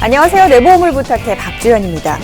안녕하세요. 내 보험을 부탁해 박주연입니다.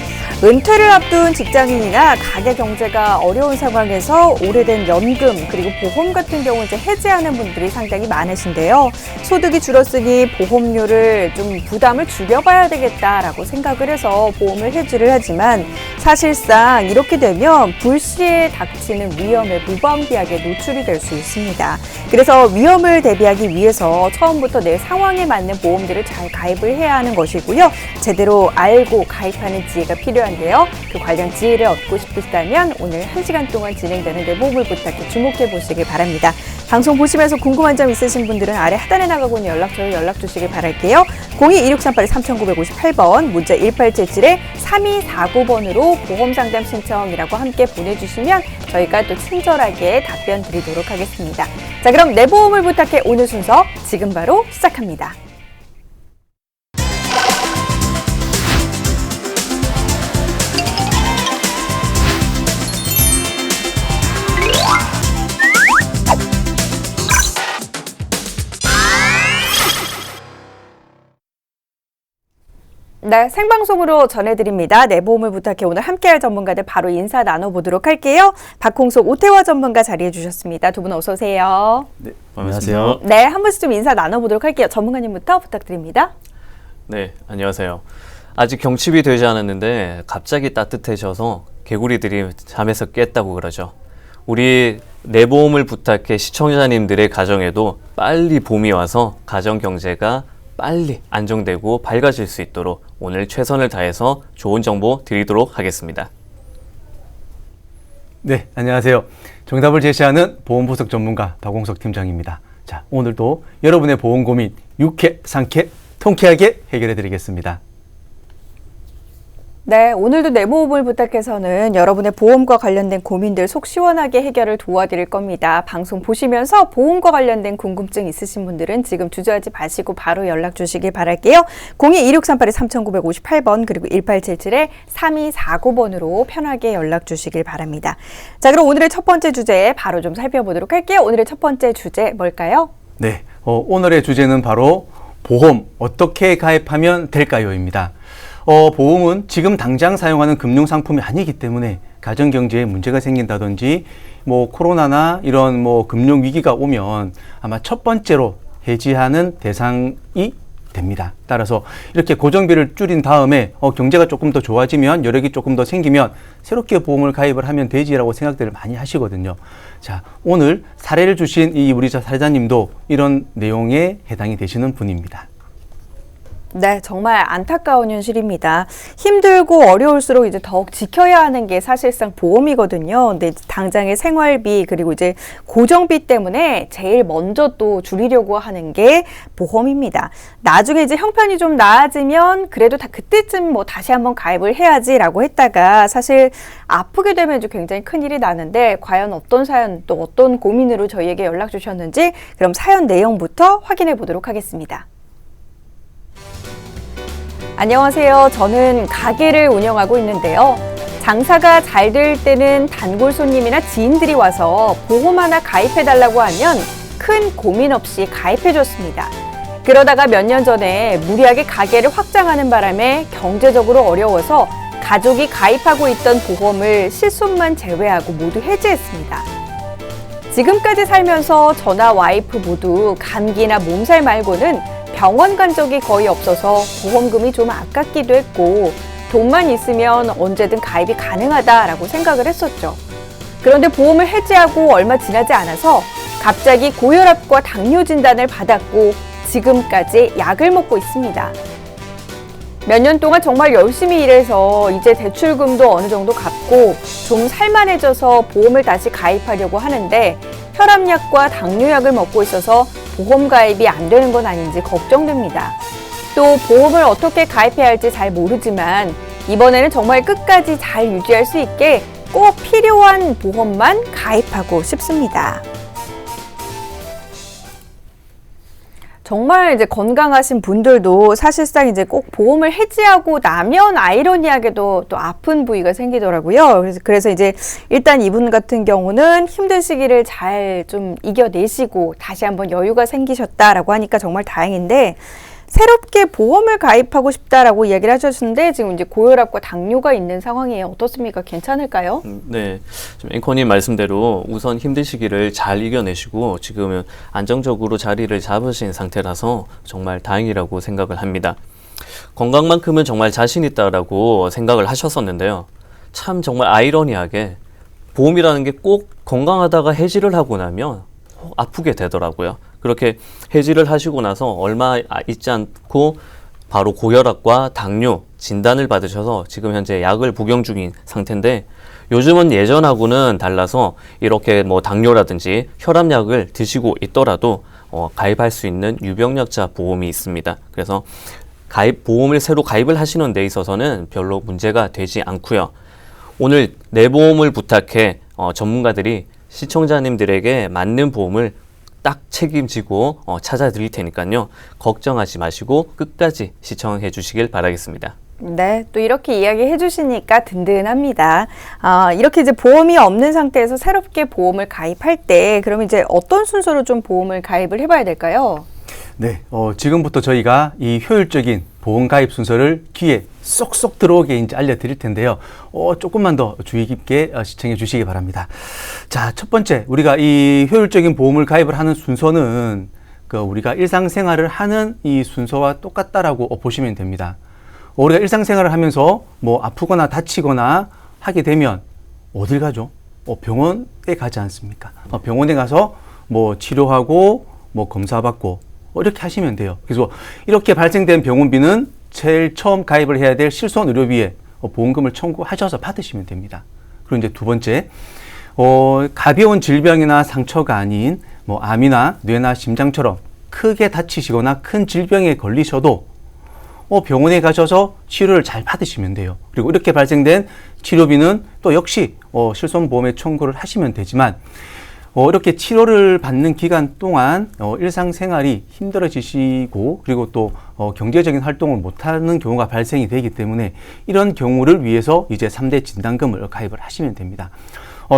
은퇴를 앞둔 직장인이나 가계 경제가 어려운 상황에서 오래된 연금 그리고 보험 같은 경우 이제 해지하는 분들이 상당히 많으신데요. 소득이 줄었으니 보험료를 좀 부담을 줄여봐야 되겠다라고 생각을 해서 보험을 해지를 하지만 사실상 이렇게 되면 불시에 닥치는 위험에 무방비하게 노출이 될 수 있습니다. 그래서 위험을 대비하기 위해서 처음부터 내 상황에 맞는 보험들을 잘 가입을 해야 하는 것이고요. 제대로 알고 가입하는 지혜가 필요한데요. 그 관련 지혜를 얻고 싶으시다면 오늘 1시간 동안 진행되는 내 보험을 부탁해 주목해 보시길 바랍니다. 방송 보시면서 궁금한 점 있으신 분들은 아래 하단에 나가고 있는 연락처로 연락 주시길 바랄게요. 02-2638-3058번, 문자 1877-3249번으로 보험상담 신청이라고 함께 보내주시면 저희가 또 친절하게 답변 드리도록 하겠습니다. 자, 그럼 내 보험을 부탁해 오늘 순서 지금 바로 시작합니다. 네, 생방송으로 전해드립니다. 내 보험을 부탁해 오늘 함께할 전문가들 바로 인사 나눠보도록 할게요. 박홍석, 오태화 전문가 자리해 주셨습니다. 두 분 어서 오세요. 네, 안녕하세요. 네, 한 분씩 좀 인사 나눠보도록 할게요. 전문가님부터 부탁드립니다. 네, 안녕하세요. 아직 경칩이 되지 않았는데 갑자기 따뜻해져서 개구리들이 잠에서 깼다고 그러죠. 우리 내 보험을 부탁해 시청자님들의 가정에도 빨리 봄이 와서 가정 경제가 빨리 안정되고 밝아질 수 있도록 오늘 최선을 다해서 좋은 정보 드리도록 하겠습니다. 네, 안녕하세요. 정답을 제시하는 보험분석 전문가 박홍석 팀장입니다. 자, 오늘도 여러분의 보험 고민 유쾌, 상쾌, 통쾌하게 해결해 드리겠습니다. 네, 오늘도 내 보험을 부탁해서는 여러분의 보험과 관련된 고민들 속 시원하게 해결을 도와드릴 겁니다. 방송 보시면서 보험과 관련된 궁금증 있으신 분들은 지금 주저하지 마시고 바로 연락 주시길 바랄게요. 02-2638-3958번 그리고 1877-3249번으로 편하게 연락 주시길 바랍니다. 자, 그럼 오늘의 첫 번째 주제 바로 좀 살펴보도록 할게요. 오늘의 첫 번째 주제 뭘까요? 네, 오늘의 주제는 바로 보험 어떻게 가입하면 될까요?입니다. 보험은 지금 당장 사용하는 금융상품이 아니기 때문에 가정경제에 문제가 생긴다든지 코로나나 이런 금융위기가 오면 아마 첫 번째로 해지하는 대상이 됩니다. 따라서 이렇게 고정비를 줄인 다음에 경제가 조금 더 좋아지면 여력이 조금 더 생기면 새롭게 보험을 가입을 하면 되지라고 생각들을 많이 하시거든요. 자, 오늘 사례를 주신 이 우리 사례자님도 이런 내용에 해당이 되시는 분입니다. 네, 정말 안타까운 현실입니다. 힘들고 어려울수록 이제 더욱 지켜야 하는 게 사실상 보험이거든요. 근데 당장의 생활비 그리고 이제 고정비 때문에 제일 먼저 또 줄이려고 하는 게 보험입니다. 나중에 이제 형편이 좀 나아지면 그래도 다 그때쯤 다시 한번 가입을 해야지라고 했다가 사실 아프게 되면 이제 굉장히 큰일이 나는데 과연 어떤 사연 또 어떤 고민으로 저희에게 연락 주셨는지 그럼 사연 내용부터 확인해 보도록 하겠습니다. 안녕하세요. 저는 가게를 운영하고 있는데요. 장사가 잘 될 때는 단골 손님이나 지인들이 와서 보험 하나 가입해달라고 하면 큰 고민 없이 가입해줬습니다. 그러다가 몇 년 전에 무리하게 가게를 확장하는 바람에 경제적으로 어려워서 가족이 가입하고 있던 보험을 실손만 제외하고 모두 해지했습니다. 지금까지 살면서 저나 와이프 모두 감기나 몸살 말고는 병원 간 적이 거의 없어서 보험금이 좀 아깝기도 했고 돈만 있으면 언제든 가입이 가능하다라고 생각을 했었죠. 그런데 보험을 해지하고 얼마 지나지 않아서 갑자기 고혈압과 당뇨 진단을 받았고 지금까지 약을 먹고 있습니다. 몇 년 동안 정말 열심히 일해서 이제 대출금도 어느 정도 갚고 좀 살만해져서 보험을 다시 가입하려고 하는데 혈압약과 당뇨약을 먹고 있어서 보험 가입이 안 되는 건 아닌지 걱정됩니다. 또 보험을 어떻게 가입해야 할지 잘 모르지만 이번에는 정말 끝까지 잘 유지할 수 있게 꼭 필요한 보험만 가입하고 싶습니다. 정말 이제 건강하신 분들도 사실상 이제 꼭 보험을 해지하고 나면 아이러니하게도 또 아픈 부위가 생기더라고요. 그래서 이제 일단 이분 같은 경우는 힘든 시기를 잘 좀 이겨내시고 다시 한번 여유가 생기셨다라고 하니까 정말 다행인데 새롭게 보험을 가입하고 싶다라고 이야기를 하셨는데 지금 이제 고혈압과 당뇨가 있는 상황이에요. 어떻습니까? 괜찮을까요? 네, 지금 앵커님 말씀대로 우선 힘든 시기를 잘 이겨내시고 지금은 안정적으로 자리를 잡으신 상태라서 정말 다행이라고 생각을 합니다. 건강만큼은 정말 자신 있다라고 생각을 하셨었는데요. 참 정말 아이러니하게 보험이라는 게 꼭 건강하다가 해지를 하고 나면 아프게 되더라고요. 그렇게 해지를 하시고 나서 얼마 있지 않고 바로 고혈압과 당뇨 진단을 받으셔서 지금 현재 약을 복용 중인 상태인데 요즘은 예전하고는 달라서 이렇게 뭐 당뇨라든지 혈압약을 드시고 있더라도 가입할 수 있는 유병약자 보험이 있습니다. 그래서 보험을 새로 가입을 하시는 데 있어서는 별로 문제가 되지 않고요. 오늘 내 보험을 부탁해 전문가들이 시청자님들에게 맞는 보험을 딱 책임지고 찾아드릴 테니까요. 걱정하지 마시고 끝까지 시청해 주시길 바라겠습니다. 네, 또 이렇게 이야기해 주시니까 든든합니다. 이렇게 이제 보험이 없는 상태에서 새롭게 보험을 가입할 때 그럼 이제 어떤 순서로 좀 보험을 가입을 해봐야 될까요? 네, 지금부터 저희가 이 효율적인 보험 가입 순서를 귀에 쏙쏙 들어오게 이제 알려드릴 텐데요. 조금만 더 주의 깊게 시청해 주시기 바랍니다. 자, 첫 번째, 우리가 이 효율적인 보험을 가입을 하는 순서는 우리가 일상생활을 하는 이 순서와 똑같다라고 보시면 됩니다. 우리가 일상생활을 하면서 뭐 아프거나 다치거나 하게 되면 어딜 가죠? 병원에 가지 않습니까? 병원에 가서 뭐 치료하고 뭐 검사받고 이렇게 하시면 돼요. 그래서 이렇게 발생된 병원비는 제일 처음 가입을 해야 될 실손 의료비에 보험금을 청구하셔서 받으시면 됩니다. 그리고 이제 두 번째, 가벼운 질병이나 상처가 아닌 뭐 암이나 뇌나 심장처럼 크게 다치시거나 큰 질병에 걸리셔도 병원에 가셔서 치료를 잘 받으시면 돼요. 그리고 이렇게 발생된 치료비는 또 역시 실손보험에 청구를 하시면 되지만 이렇게 치료를 받는 기간 동안 일상생활이 힘들어지시고 그리고 또 경제적인 활동을 못하는 경우가 발생이 되기 때문에 이런 경우를 위해서 이제 3대 진단금을 가입을 하시면 됩니다.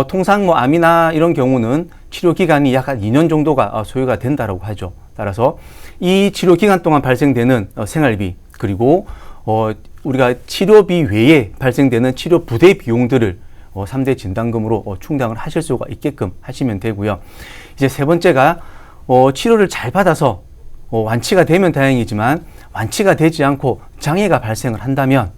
통상 뭐 암이나 이런 경우는 치료 기간이 약 한 2년 정도가 소요가 된다라고 하죠. 따라서 이 치료 기간 동안 발생되는 생활비 그리고 우리가 치료비 외에 발생되는 치료 부대 비용들을 3대 진단금으로 충당을 하실 수가 있게끔 하시면 되고요. 이제 세 번째가 치료를 잘 받아서 완치가 되면 다행이지만 완치가 되지 않고 장애가 발생을 한다면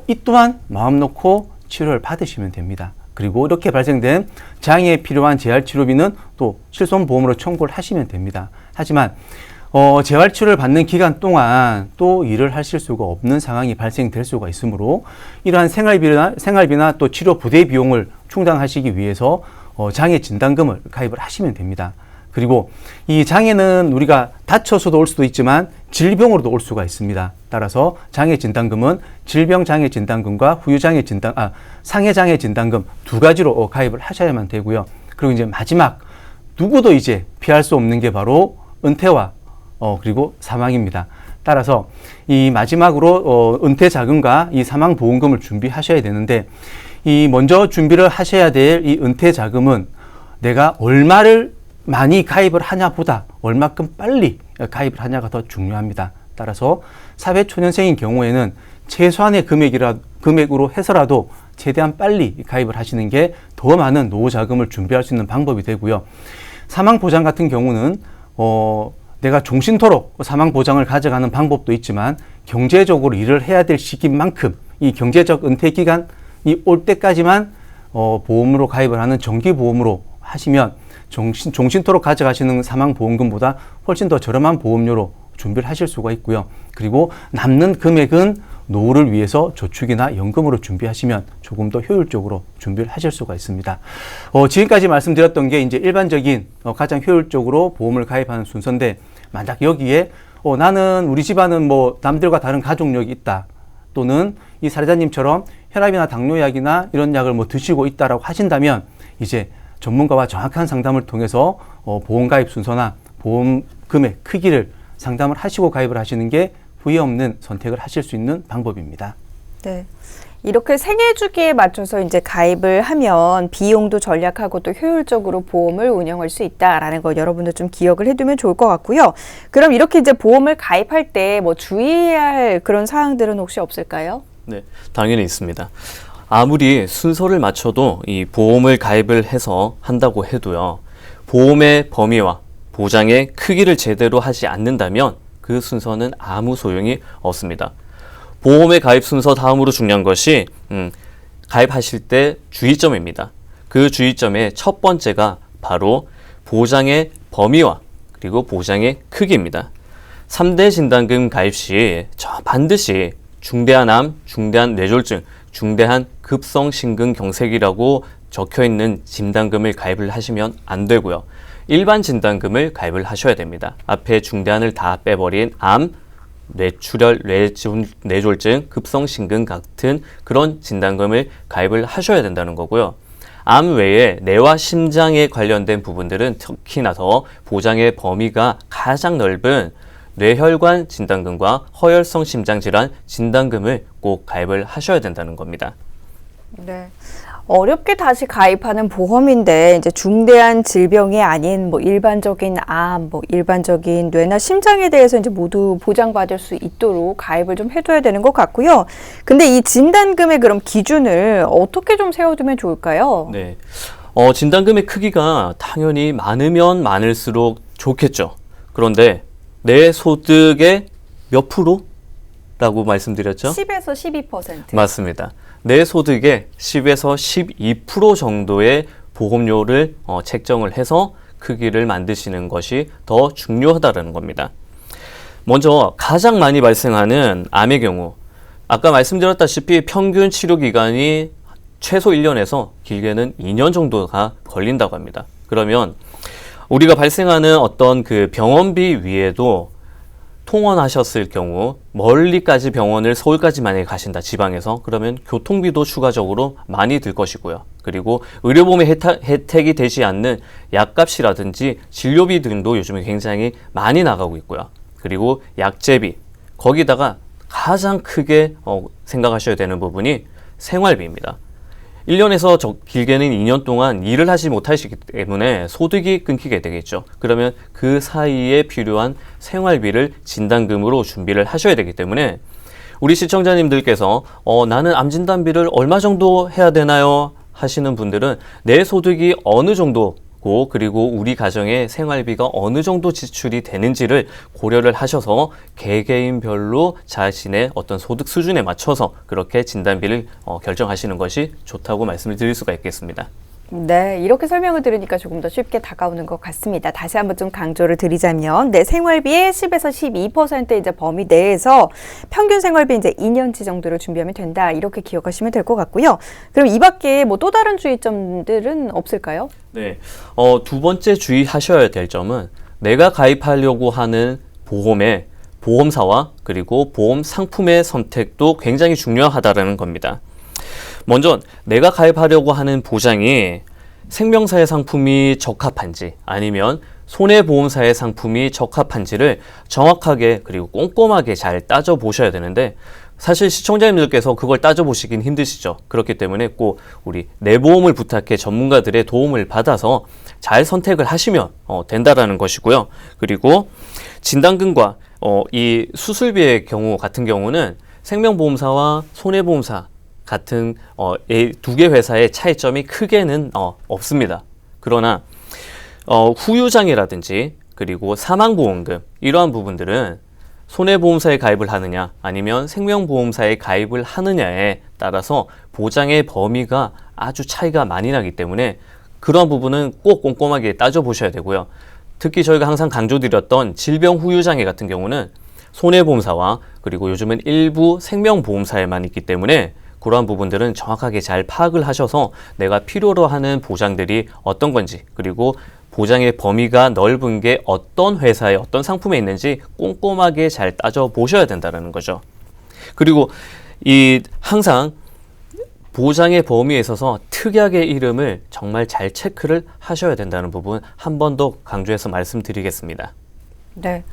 이 또한 마음 놓고 치료를 받으시면 됩니다. 그리고 이렇게 발생된 장애에 필요한 재활치료비는 또 실손보험으로 청구를 하시면 됩니다. 하지만 재활치료를 받는 기간 동안 또 일을 하실 수가 없는 상황이 발생될 수가 있으므로 이러한 생활비나 또 치료 부대 비용을 충당하시기 위해서 장애 진단금을 가입을 하시면 됩니다. 그리고 이 장애는 우리가 다쳐서도 올 수도 있지만 질병으로도 올 수가 있습니다. 따라서 장애 진단금은 질병장애 진단금과 상해 장애 진단금 두 가지로 가입을 하셔야만 되고요. 그리고 이제 마지막 누구도 이제 피할 수 없는 게 바로 은퇴와 그리고 사망입니다. 따라서 이 마지막으로 은퇴 자금과 이 사망 보험금을 준비하셔야 되는데 이 먼저 준비를 하셔야 될 이 은퇴 자금은 내가 얼마를 많이 가입을 하냐보다 얼마큼 빨리 가입을 하냐가 더 중요합니다. 따라서 사회초년생인 경우에는 최소한의 금액으로 해서라도 최대한 빨리 가입을 하시는 게 더 많은 노후 자금을 준비할 수 있는 방법이 되고요. 사망 보장 같은 경우는 내가 종신토록 사망 보장을 가져가는 방법도 있지만 경제적으로 일을 해야 될 시기인 만큼 이 경제적 은퇴 기간이 올 때까지만 보험으로 가입을 하는 정기보험으로 하시면 종신토록 가져가시는 사망보험금보다 훨씬 더 저렴한 보험료로 준비를 하실 수가 있고요. 그리고 남는 금액은 노후를 위해서 저축이나 연금으로 준비하시면 조금 더 효율적으로 준비를 하실 수가 있습니다. 지금까지 말씀드렸던 게 이제 일반적인 가장 효율적으로 보험을 가입하는 순서인데 만약 여기에 나는 우리 집안은 뭐 남들과 다른 가족력이 있다 또는 이 사례자님처럼 혈압이나 당뇨약이나 이런 약을 뭐 드시고 있다라고 하신다면 이제 전문가와 정확한 상담을 통해서 보험 가입 순서나 보험 금액 크기를 상담을 하시고 가입을 하시는 게 후회 없는 선택을 하실 수 있는 방법입니다. 네. 이렇게 생애 주기에 맞춰서 이제 가입을 하면 비용도 절약하고 또 효율적으로 보험을 운영할 수 있다라는 거 여러분들 좀 기억을 해두면 좋을 것 같고요. 그럼 이렇게 이제 보험을 가입할 때 뭐 주의해야 할 그런 사항들은 혹시 없을까요? 네, 당연히 있습니다. 아무리 순서를 맞춰도 이 보험을 가입을 해서 한다고 해도요. 보험의 범위와 보장의 크기를 제대로 하지 않는다면 그 순서는 아무 소용이 없습니다. 보험의 가입 순서 다음으로 중요한 것이 가입하실 때 주의점입니다. 그 주의점의 첫 번째가 바로 보장의 범위와 그리고 보장의 크기입니다. 3대 진단금 가입 시 반드시 중대한 암, 중대한 뇌졸중, 중대한 급성심근경색이라고 적혀있는 진단금을 가입을 하시면 안 되고요. 일반 진단금을 가입을 하셔야 됩니다. 앞에 중대한을 다 빼버린 암, 뇌출혈, 뇌졸중, 급성심근 같은 그런 진단금을 가입을 하셔야 된다는 거고요. 암 외에 뇌와 심장에 관련된 부분들은 특히나 더 보장의 범위가 가장 넓은 뇌혈관 진단금과 허혈성 심장질환 진단금을 꼭 가입을 하셔야 된다는 겁니다. 네. 어렵게 다시 가입하는 보험인데 이제 중대한 질병이 아닌 뭐 일반적인 암, 뭐 일반적인 뇌나 심장에 대해서 이제 모두 보장받을 수 있도록 가입을 좀 해둬야 되는 것 같고요. 근데 이 진단금의 그럼 기준을 어떻게 좀 세워두면 좋을까요? 네. 진단금의 크기가 당연히 많으면 많을수록 좋겠죠. 그런데 내 소득의 몇 프로라고 말씀드렸죠? 10에서 12%. 맞습니다. 내 소득의 10에서 12% 정도의 보험료를 책정을 해서 크기를 만드시는 것이 더 중요하다는 겁니다. 먼저 가장 많이 발생하는 암의 경우 아까 말씀드렸다시피 평균 치료 기간이 최소 1년에서 길게는 2년 정도가 걸린다고 합니다. 그러면 우리가 발생하는 어떤 그 병원비 위에도 통원하셨을 경우 멀리까지 병원을 서울까지 만약에 가신다 지방에서 그러면 교통비도 추가적으로 많이 들 것이고요. 그리고 의료보험의 혜택이 되지 않는 약값이라든지 진료비 등도 요즘에 굉장히 많이 나가고 있고요. 그리고 약제비 거기다가 가장 크게 생각하셔야 되는 부분이 생활비입니다. 1년에서 길게는 2년 동안 일을 하지 못하시기 때문에 소득이 끊기게 되겠죠. 그러면 그 사이에 필요한 생활비를 진단금으로 준비를 하셔야 되기 때문에 우리 시청자님들께서 나는 암진단비를 얼마 정도 해야 되나요? 하시는 분들은 내 소득이 어느 정도고 그리고 우리 가정의 생활비가 어느 정도 지출이 되는지를 고려를 하셔서 개개인별로 자신의 어떤 소득 수준에 맞춰서 그렇게 진단비를 결정하시는 것이 좋다고 말씀을 드릴 수가 있겠습니다. 네, 이렇게 설명을 들으니까 조금 더 쉽게 다가오는 것 같습니다. 다시 한번 좀 강조를 드리자면, 내 생활비의 10에서 12% 이제 범위 내에서 평균 생활비 이제 2년치 정도로 준비하면 된다. 이렇게 기억하시면 될 것 같고요. 그럼 이 밖에 뭐 또 다른 주의점들은 없을까요? 네, 두 번째 주의하셔야 될 점은 내가 가입하려고 하는 보험의 보험사와 그리고 보험 상품의 선택도 굉장히 중요하다는 겁니다. 먼저 내가 가입하려고 하는 보장이 생명사의 상품이 적합한지 아니면 손해보험사의 상품이 적합한지를 정확하게 그리고 꼼꼼하게 잘 따져보셔야 되는데 사실 시청자님들께서 그걸 따져보시긴 힘드시죠. 그렇기 때문에 꼭 우리 내보험을 부탁해 전문가들의 도움을 받아서 잘 선택을 하시면 된다라는 것이고요. 그리고 진단금과 이 수술비의 경우 같은 경우는 생명보험사와 손해보험사 같은 두 개 회사의 차이점이 크게는 없습니다. 그러나 후유장애라든지 그리고 사망보험금 이러한 부분들은 손해보험사에 가입을 하느냐 아니면 생명보험사에 가입을 하느냐에 따라서 보장의 범위가 아주 차이가 많이 나기 때문에 그러한 부분은 꼭 꼼꼼하게 따져보셔야 되고요. 특히 저희가 항상 강조드렸던 질병 후유장애 같은 경우는 손해보험사와 그리고 요즘은 일부 생명보험사에만 있기 때문에 그러한 부분들은 정확하게 잘 파악을 하셔서 내가 필요로 하는 보장들이 어떤 건지 그리고 보장의 범위가 넓은 게 어떤 회사에 어떤 상품에 있는지 꼼꼼하게 잘 따져보셔야 된다는 거죠. 그리고 항상 보장의 범위에 있어서 특약의 이름을 정말 잘 체크를 하셔야 된다는 부분 한 번 더 강조해서 말씀드리겠습니다. 네.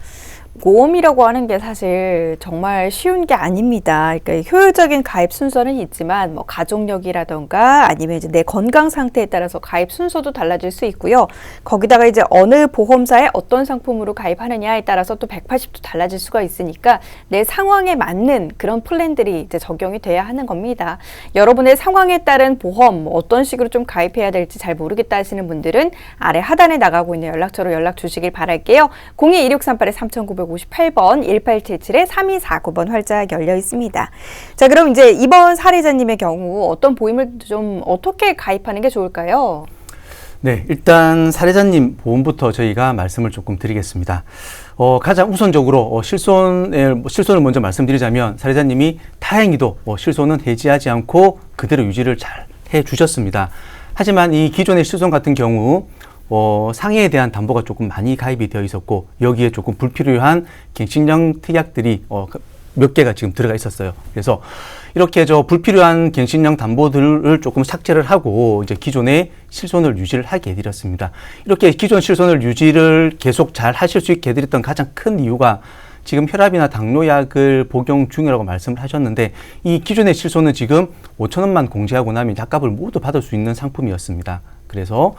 보험이라고 하는 게 사실 정말 쉬운 게 아닙니다. 그러니까 효율적인 가입 순서는 있지만 뭐 가족력이라던가 아니면 이제 내 건강 상태에 따라서 가입 순서도 달라질 수 있고요. 거기다가 이제 어느 보험사에 어떤 상품으로 가입하느냐에 따라서 또 180도 달라질 수가 있으니까 내 상황에 맞는 그런 플랜들이 이제 적용이 돼야 하는 겁니다. 여러분의 상황에 따른 보험 어떤 식으로 좀 가입해야 될지 잘 모르겠다 하시는 분들은 아래 하단에 나가고 있는 연락처로 연락 주시길 바랄게요. 02-2638-3958번 1877-3249번 활짝 열려 있습니다. 자, 그럼 이제 이번 사례자님의 경우 어떤 보험을 좀 어떻게 가입하는 게 좋을까요? 네, 일단 사례자님 보험부터 저희가 말씀을 조금 드리겠습니다. 가장 우선적으로 실손을 먼저 말씀드리자면 사례자님이 다행히도 실손은 해지하지 않고 그대로 유지를 잘 해주셨습니다. 하지만 이 기존의 실손 같은 경우 상해에 대한 담보가 조금 많이 가입이 되어 있었고 여기에 조금 불필요한 갱신형 특약들이 몇 개가 지금 들어가 있었어요. 그래서 이렇게 불필요한 갱신형 담보들을 조금 삭제를 하고 이제 기존의 실손을 유지를 하게 해드렸습니다. 이렇게 기존 실손을 유지를 계속 잘 하실 수 있게 해드렸던 가장 큰 이유가 지금 혈압이나 당뇨약을 복용 중이라고 말씀을 하셨는데 이 기존의 실손은 지금 5,000원만 공제하고 나면 약값을 모두 받을 수 있는 상품이었습니다. 그래서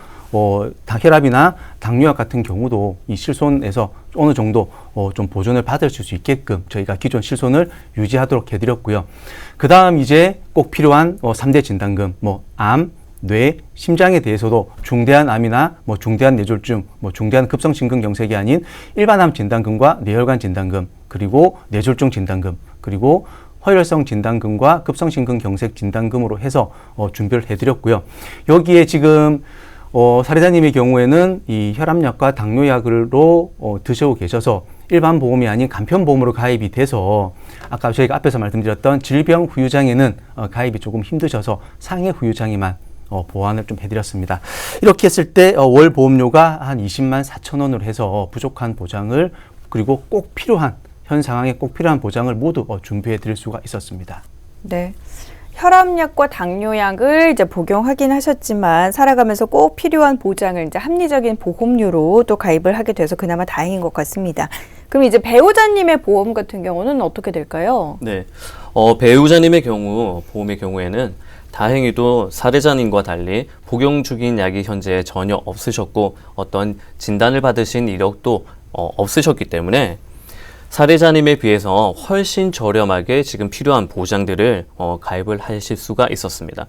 혈압이나 당뇨약 같은 경우도 이 실손에서 어느 정도 좀 보존을 받을 수 있게끔 저희가 기존 실손을 유지하도록 해드렸고요. 그 다음 이제 꼭 필요한 3대 진단금, 암, 뇌, 심장에 대해서도 중대한 암이나 중대한 뇌졸중, 중대한 급성심근경색이 아닌 일반 암 진단금과 뇌혈관 진단금, 그리고 뇌졸중 진단금, 그리고 허혈성 진단금과 급성심근경색 진단금으로 해서 준비를 해드렸고요. 여기에 지금 사례자님의 경우에는 이 혈압약과 당뇨약으로 드시고 계셔서 일반 보험이 아닌 간편보험으로 가입이 돼서 아까 저희가 앞에서 말씀드렸던 질병 후유장애는 가입이 조금 힘드셔서 상해 후유장애만 보완을 좀 해드렸습니다. 이렇게 했을 때 월 보험료가 한 20만 4천 원으로 해서 부족한 보장을 그리고 꼭 필요한 현 상황에 꼭 필요한 보장을 모두 준비해 드릴 수가 있었습니다. 네. 혈압약과 당뇨약을 이제 복용하긴 하셨지만 살아가면서 꼭 필요한 보장을 이제 합리적인 보험료로 또 가입을 하게 돼서 그나마 다행인 것 같습니다. 그럼 이제 배우자님의 보험 같은 경우는 어떻게 될까요? 네, 배우자님의 경우 보험의 경우에는 다행히도 사례자님과 달리 복용 중인 약이 현재 전혀 없으셨고 어떤 진단을 받으신 이력도 없으셨기 때문에 사례자님에 비해서 훨씬 저렴하게 지금 필요한 보장들을 가입을 하실 수가 있었습니다.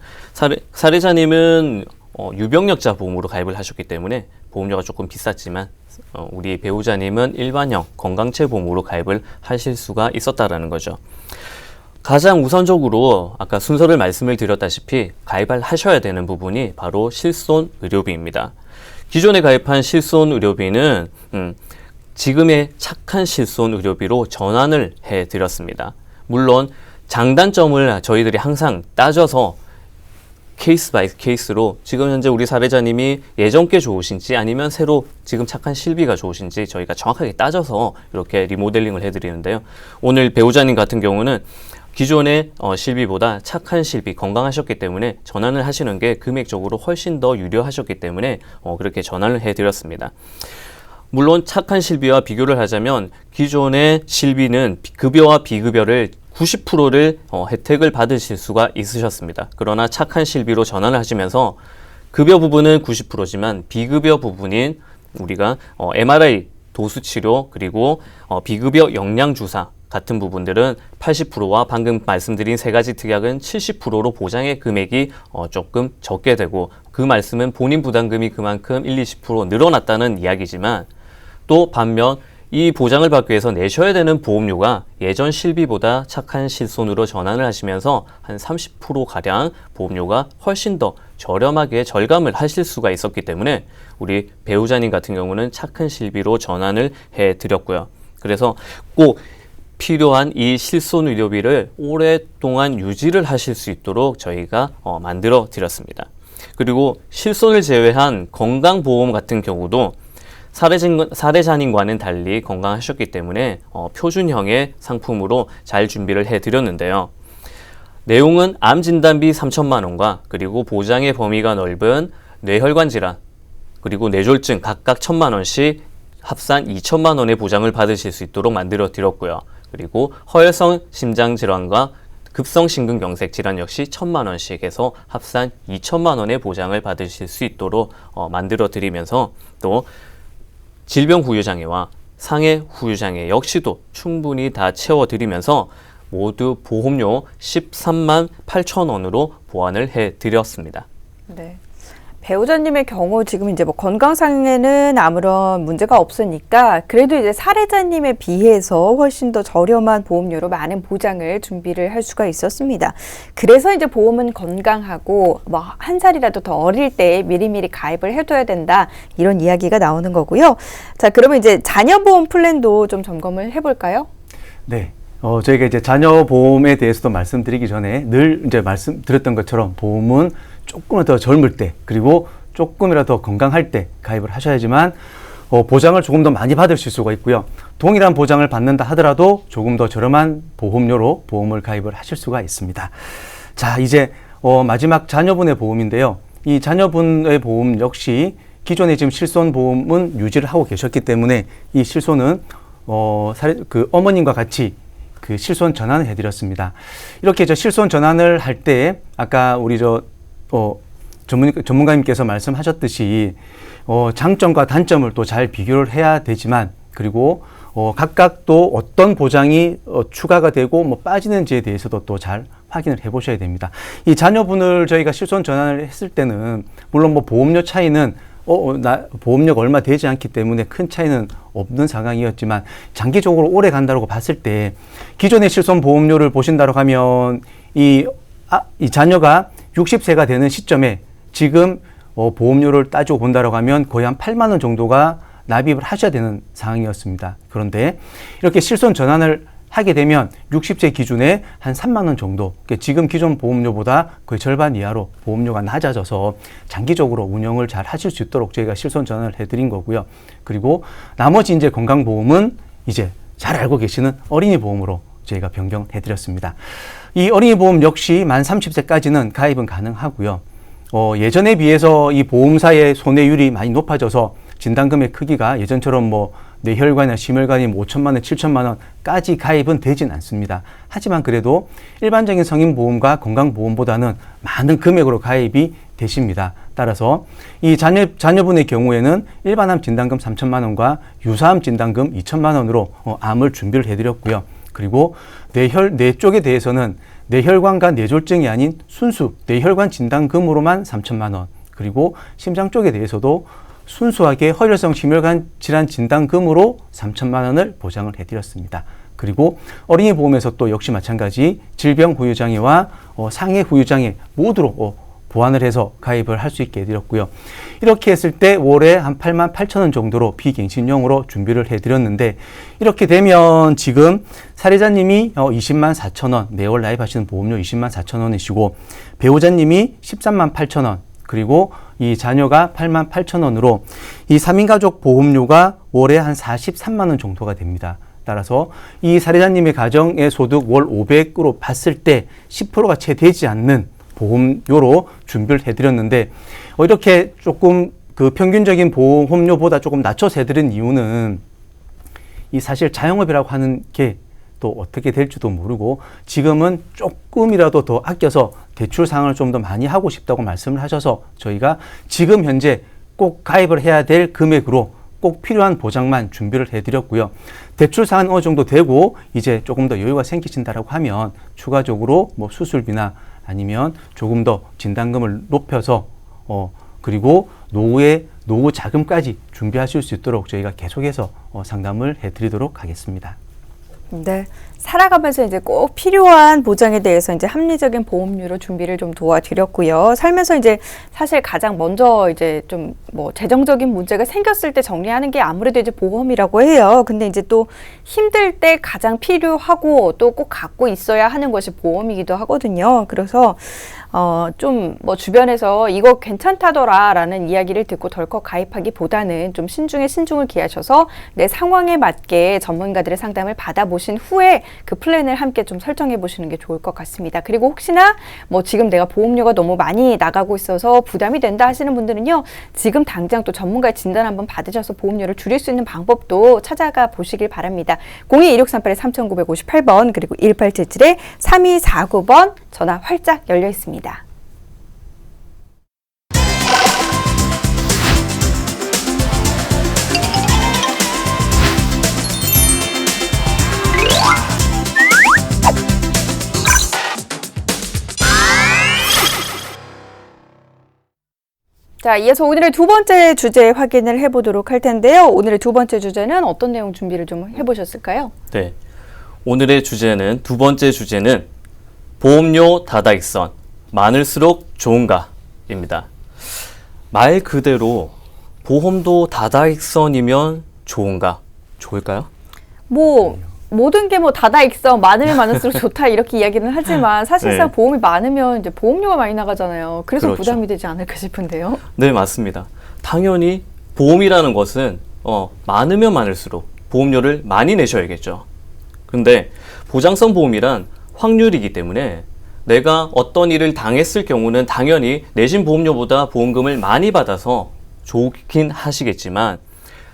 사례자님은 유병력자 보험으로 가입을 하셨기 때문에 보험료가 조금 비쌌지만 우리 배우자님은 일반형 건강체 보험으로 가입을 하실 수가 있었다라는 거죠. 가장 우선적으로 아까 순서를 말씀을 드렸다시피 가입을 하셔야 되는 부분이 바로 실손 의료비입니다. 기존에 가입한 실손 의료비는 지금의 착한 실손 의료비로 전환을 해드렸습니다. 물론 장단점을 저희들이 항상 따져서 케이스 바이 케이스로 지금 현재 우리 사례자님이 예전 게 좋으신지 아니면 새로 지금 착한 실비가 좋으신지 저희가 정확하게 따져서 이렇게 리모델링을 해드리는데요. 오늘 배우자님 같은 경우는 기존의 실비보다 착한 실비, 건강하셨기 때문에 전환을 하시는 게 금액적으로 훨씬 더 유리하셨기 때문에 그렇게 전환을 해드렸습니다. 물론 착한 실비와 비교를 하자면 기존의 실비는 급여와 비급여를 90%를 혜택을 받으실 수가 있으셨습니다. 그러나 착한 실비로 전환을 하시면서 급여 부분은 90%지만 비급여 부분인 우리가 MRI 도수치료 그리고 비급여 영양주사 같은 부분들은 80%와 방금 말씀드린 세 가지 특약은 70%로 보장의 금액이 조금 적게 되고 그 말씀은 본인 부담금이 그만큼 1, 20% 늘어났다는 이야기지만 또 반면 이 보장을 받기 위해서 내셔야 되는 보험료가 예전 실비보다 착한 실손으로 전환을 하시면서 한 30%가량 보험료가 훨씬 더 저렴하게 절감을 하실 수가 있었기 때문에 우리 배우자님 같은 경우는 착한 실비로 전환을 해드렸고요. 그래서 꼭 필요한 이 실손 의료비를 오랫동안 유지를 하실 수 있도록 저희가 만들어 드렸습니다. 그리고 실손을 제외한 건강보험 같은 경우도 사례자님과는 달리 건강하셨기 때문에 표준형의 상품으로 잘 준비를 해드렸는데요. 내용은 암 진단비 3천만 원과 그리고 보장의 범위가 넓은 뇌혈관 질환 그리고 뇌졸중 각각 1,000만 원씩 합산 2천만 원의 보장을 받으실 수 있도록 만들어 드렸고요. 그리고 허혈성 심장 질환과 급성 심근경색 질환 역시 1,000만 원씩 해서 합산 2천만 원의 보장을 받으실 수 있도록 만들어 드리면서 또 질병 후유장애와 상해 후유장애 역시도 충분히 다 채워드리면서 모두 보험료 13만 8천 원으로 보완을 해드렸습니다. 네. 배우자님의 경우 지금 이제 뭐 건강상에는 아무런 문제가 없으니까 그래도 이제 사례자님에 비해서 훨씬 더 저렴한 보험료로 많은 보장을 준비를 할 수가 있었습니다. 그래서 이제 보험은 건강하고 뭐 한 살이라도 더 어릴 때 미리미리 가입을 해둬야 된다 이런 이야기가 나오는 거고요. 자, 그러면 이제 자녀보험 플랜도 좀 점검을 해볼까요? 네. 저희가 이제 자녀보험에 대해서도 말씀드리기 전에 늘 이제 말씀드렸던 것처럼 보험은 조금은 더 젊을 때 그리고 조금이라도 더 건강할 때 가입을 하셔야지만 보장을 조금 더 많이 받으실 수가 있고요. 동일한 보장을 받는다 하더라도 조금 더 저렴한 보험료로 보험을 가입을 하실 수가 있습니다. 자, 이제 마지막 자녀분의 보험인데요. 이 자녀분의 보험 역시 기존에 지금 실손보험은 유지를 하고 계셨기 때문에 이 실손은 어머님과 같이 그 실손 전환을 해드렸습니다. 이렇게 실손 전환을 할 때 아까 우리 전문가님께서 말씀하셨듯이 장점과 단점을 또 잘 비교를 해야 되지만 그리고 각각 또 어떤 보장이 추가가 되고 뭐 빠지는지에 대해서도 또 잘 확인을 해 보셔야 됩니다. 이 자녀분을 저희가 실손 전환을 했을 때는 물론 뭐 보험료 차이는 보험료가 얼마 되지 않기 때문에 큰 차이는 없는 상황이었지만 장기적으로 오래 간다고 봤을 때 기존의 실손 보험료를 보신다고 하면 이 자녀가 60세가 되는 시점에 지금 보험료를 따지고 본다고 하면 거의 한 8만 원 정도가 납입을 하셔야 되는 상황이었습니다. 그런데 이렇게 실손 전환을 하게 되면 60세 기준에 한 3만 원 정도, 지금 기존 보험료보다 거의 절반 이하로 보험료가 낮아져서 장기적으로 운영을 잘 하실 수 있도록 저희가 실손 전환을 해드린 거고요. 그리고 나머지 이제 건강보험은 이제 잘 알고 계시는 어린이 보험으로 저희가 변경해드렸습니다. 이 어린이 보험 역시 만 30세까지는 가입은 가능하고요. 예전에 비해서 이 보험사의 손해율이 많이 높아져서 진단금의 크기가 예전처럼 뭐 뇌혈관이나 심혈관이 5천만 원, 7천만 원까지 가입은 되진 않습니다. 하지만 그래도 일반적인 성인보험과 건강보험보다는 많은 금액으로 가입이 되십니다. 따라서 이 자녀분의 경우에는 일반암 진단금 3천만 원과 유사암 진단금 2천만 원으로 암을 준비를 해드렸고요. 그리고 뇌 쪽에 대해서는 뇌혈관과 뇌졸중이 아닌 순수 뇌혈관 진단금으로만 3천만 원, 그리고 심장 쪽에 대해서도 순수하게 허혈성 심혈관 질환 진단금으로 3천만 원을 보장을 해드렸습니다. 그리고 어린이 보험에서 또 역시 마찬가지 질병 후유장애와 상해 후유장애 모두로 보완을 해서 가입을 할 수 있게 해드렸고요. 이렇게 했을 때 월에 한 8만 8천 원 정도로 비갱신용으로 준비를 해드렸는데 이렇게 되면 지금 사례자님이 20만 4천 원 매월 가입하시는 보험료 20만 4천 원이시고 배우자님이 13만 8천 원 그리고 이 자녀가 8만 8천 원으로 이 3인 가족 보험료가 월에 한 43만 원 정도가 됩니다. 따라서 이 사례자님의 가정의 소득 월 500으로 봤을 때 10%가 채 되지 않는 보험료로 준비를 해드렸는데 이렇게 조금 그 평균적인 보험료보다 조금 낮춰서 해드린 이유는 이 사실 자영업이라고 하는 게 또 어떻게 될지도 모르고 지금은 조금이라도 더 아껴서 대출 상환을 좀 더 많이 하고 싶다고 말씀을 하셔서 저희가 지금 현재 꼭 가입을 해야 될 금액으로 꼭 필요한 보장만 준비를 해드렸고요. 대출 상환 어느 정도 되고 이제 조금 더 여유가 생기신다라고 하면 추가적으로 뭐 수술비나 아니면 조금 더 진단금을 높여서 그리고 노후 자금까지 준비하실 수 있도록 저희가 계속해서 상담을 해드리도록 하겠습니다. 네. 살아가면서 이제 꼭 필요한 보장에 대해서 이제 합리적인 보험료로 준비를 좀 도와드렸고요. 살면서 이제 사실 가장 먼저 이제 좀 뭐 재정적인 문제가 생겼을 때 정리하는 게 아무래도 이제 보험이라고 해요. 근데 이제 또 힘들 때 가장 필요하고 또 꼭 갖고 있어야 하는 것이 보험이기도 하거든요. 그래서 좀 뭐 주변에서 이거 괜찮다더라라는 이야기를 듣고 덜컥 가입하기보다는 좀 신중에 신중을 기하셔서 내 상황에 맞게 전문가들의 상담을 받아보신 후에 그 플랜을 함께 좀 설정해 보시는 게 좋을 것 같습니다. 그리고 혹시나 뭐 지금 내가 보험료가 너무 많이 나가고 있어서 부담이 된다 하시는 분들은요, 지금 당장 또 전문가의 진단 한번 받으셔서 보험료를 줄일 수 있는 방법도 찾아가 보시길 바랍니다. 02-1638-3958번 그리고 1877-3249번 전화 활짝 열려 있습니다. 자, 이어서 오늘의 두 번째 주제 확인을 해보도록 할 텐데요. 오늘의 두 번째 주제는 어떤 내용 준비를 좀 해보셨을까요? 네. 오늘의 주제는, 두 번째 주제는 보험료 다다익선, 많을수록 좋은가입니다. 말 그대로 보험도 다다익선이면 좋은가? 좋을까요? 뭐 모든 게 뭐 다다익선, 많으면 많을수록 좋다 이렇게 이야기는 하지만 사실상 네. 보험이 많으면 이제 보험료가 많이 나가잖아요. 그래서 그렇죠. 부담이 되지 않을까 싶은데요. 네, 맞습니다. 당연히 보험이라는 것은 많으면 많을수록 보험료를 많이 내셔야겠죠. 근데 보장성 보험이란 확률이기 때문에 내가 어떤 일을 당했을 경우는 당연히 내신 보험료보다 보험금을 많이 받아서 좋긴 하시겠지만,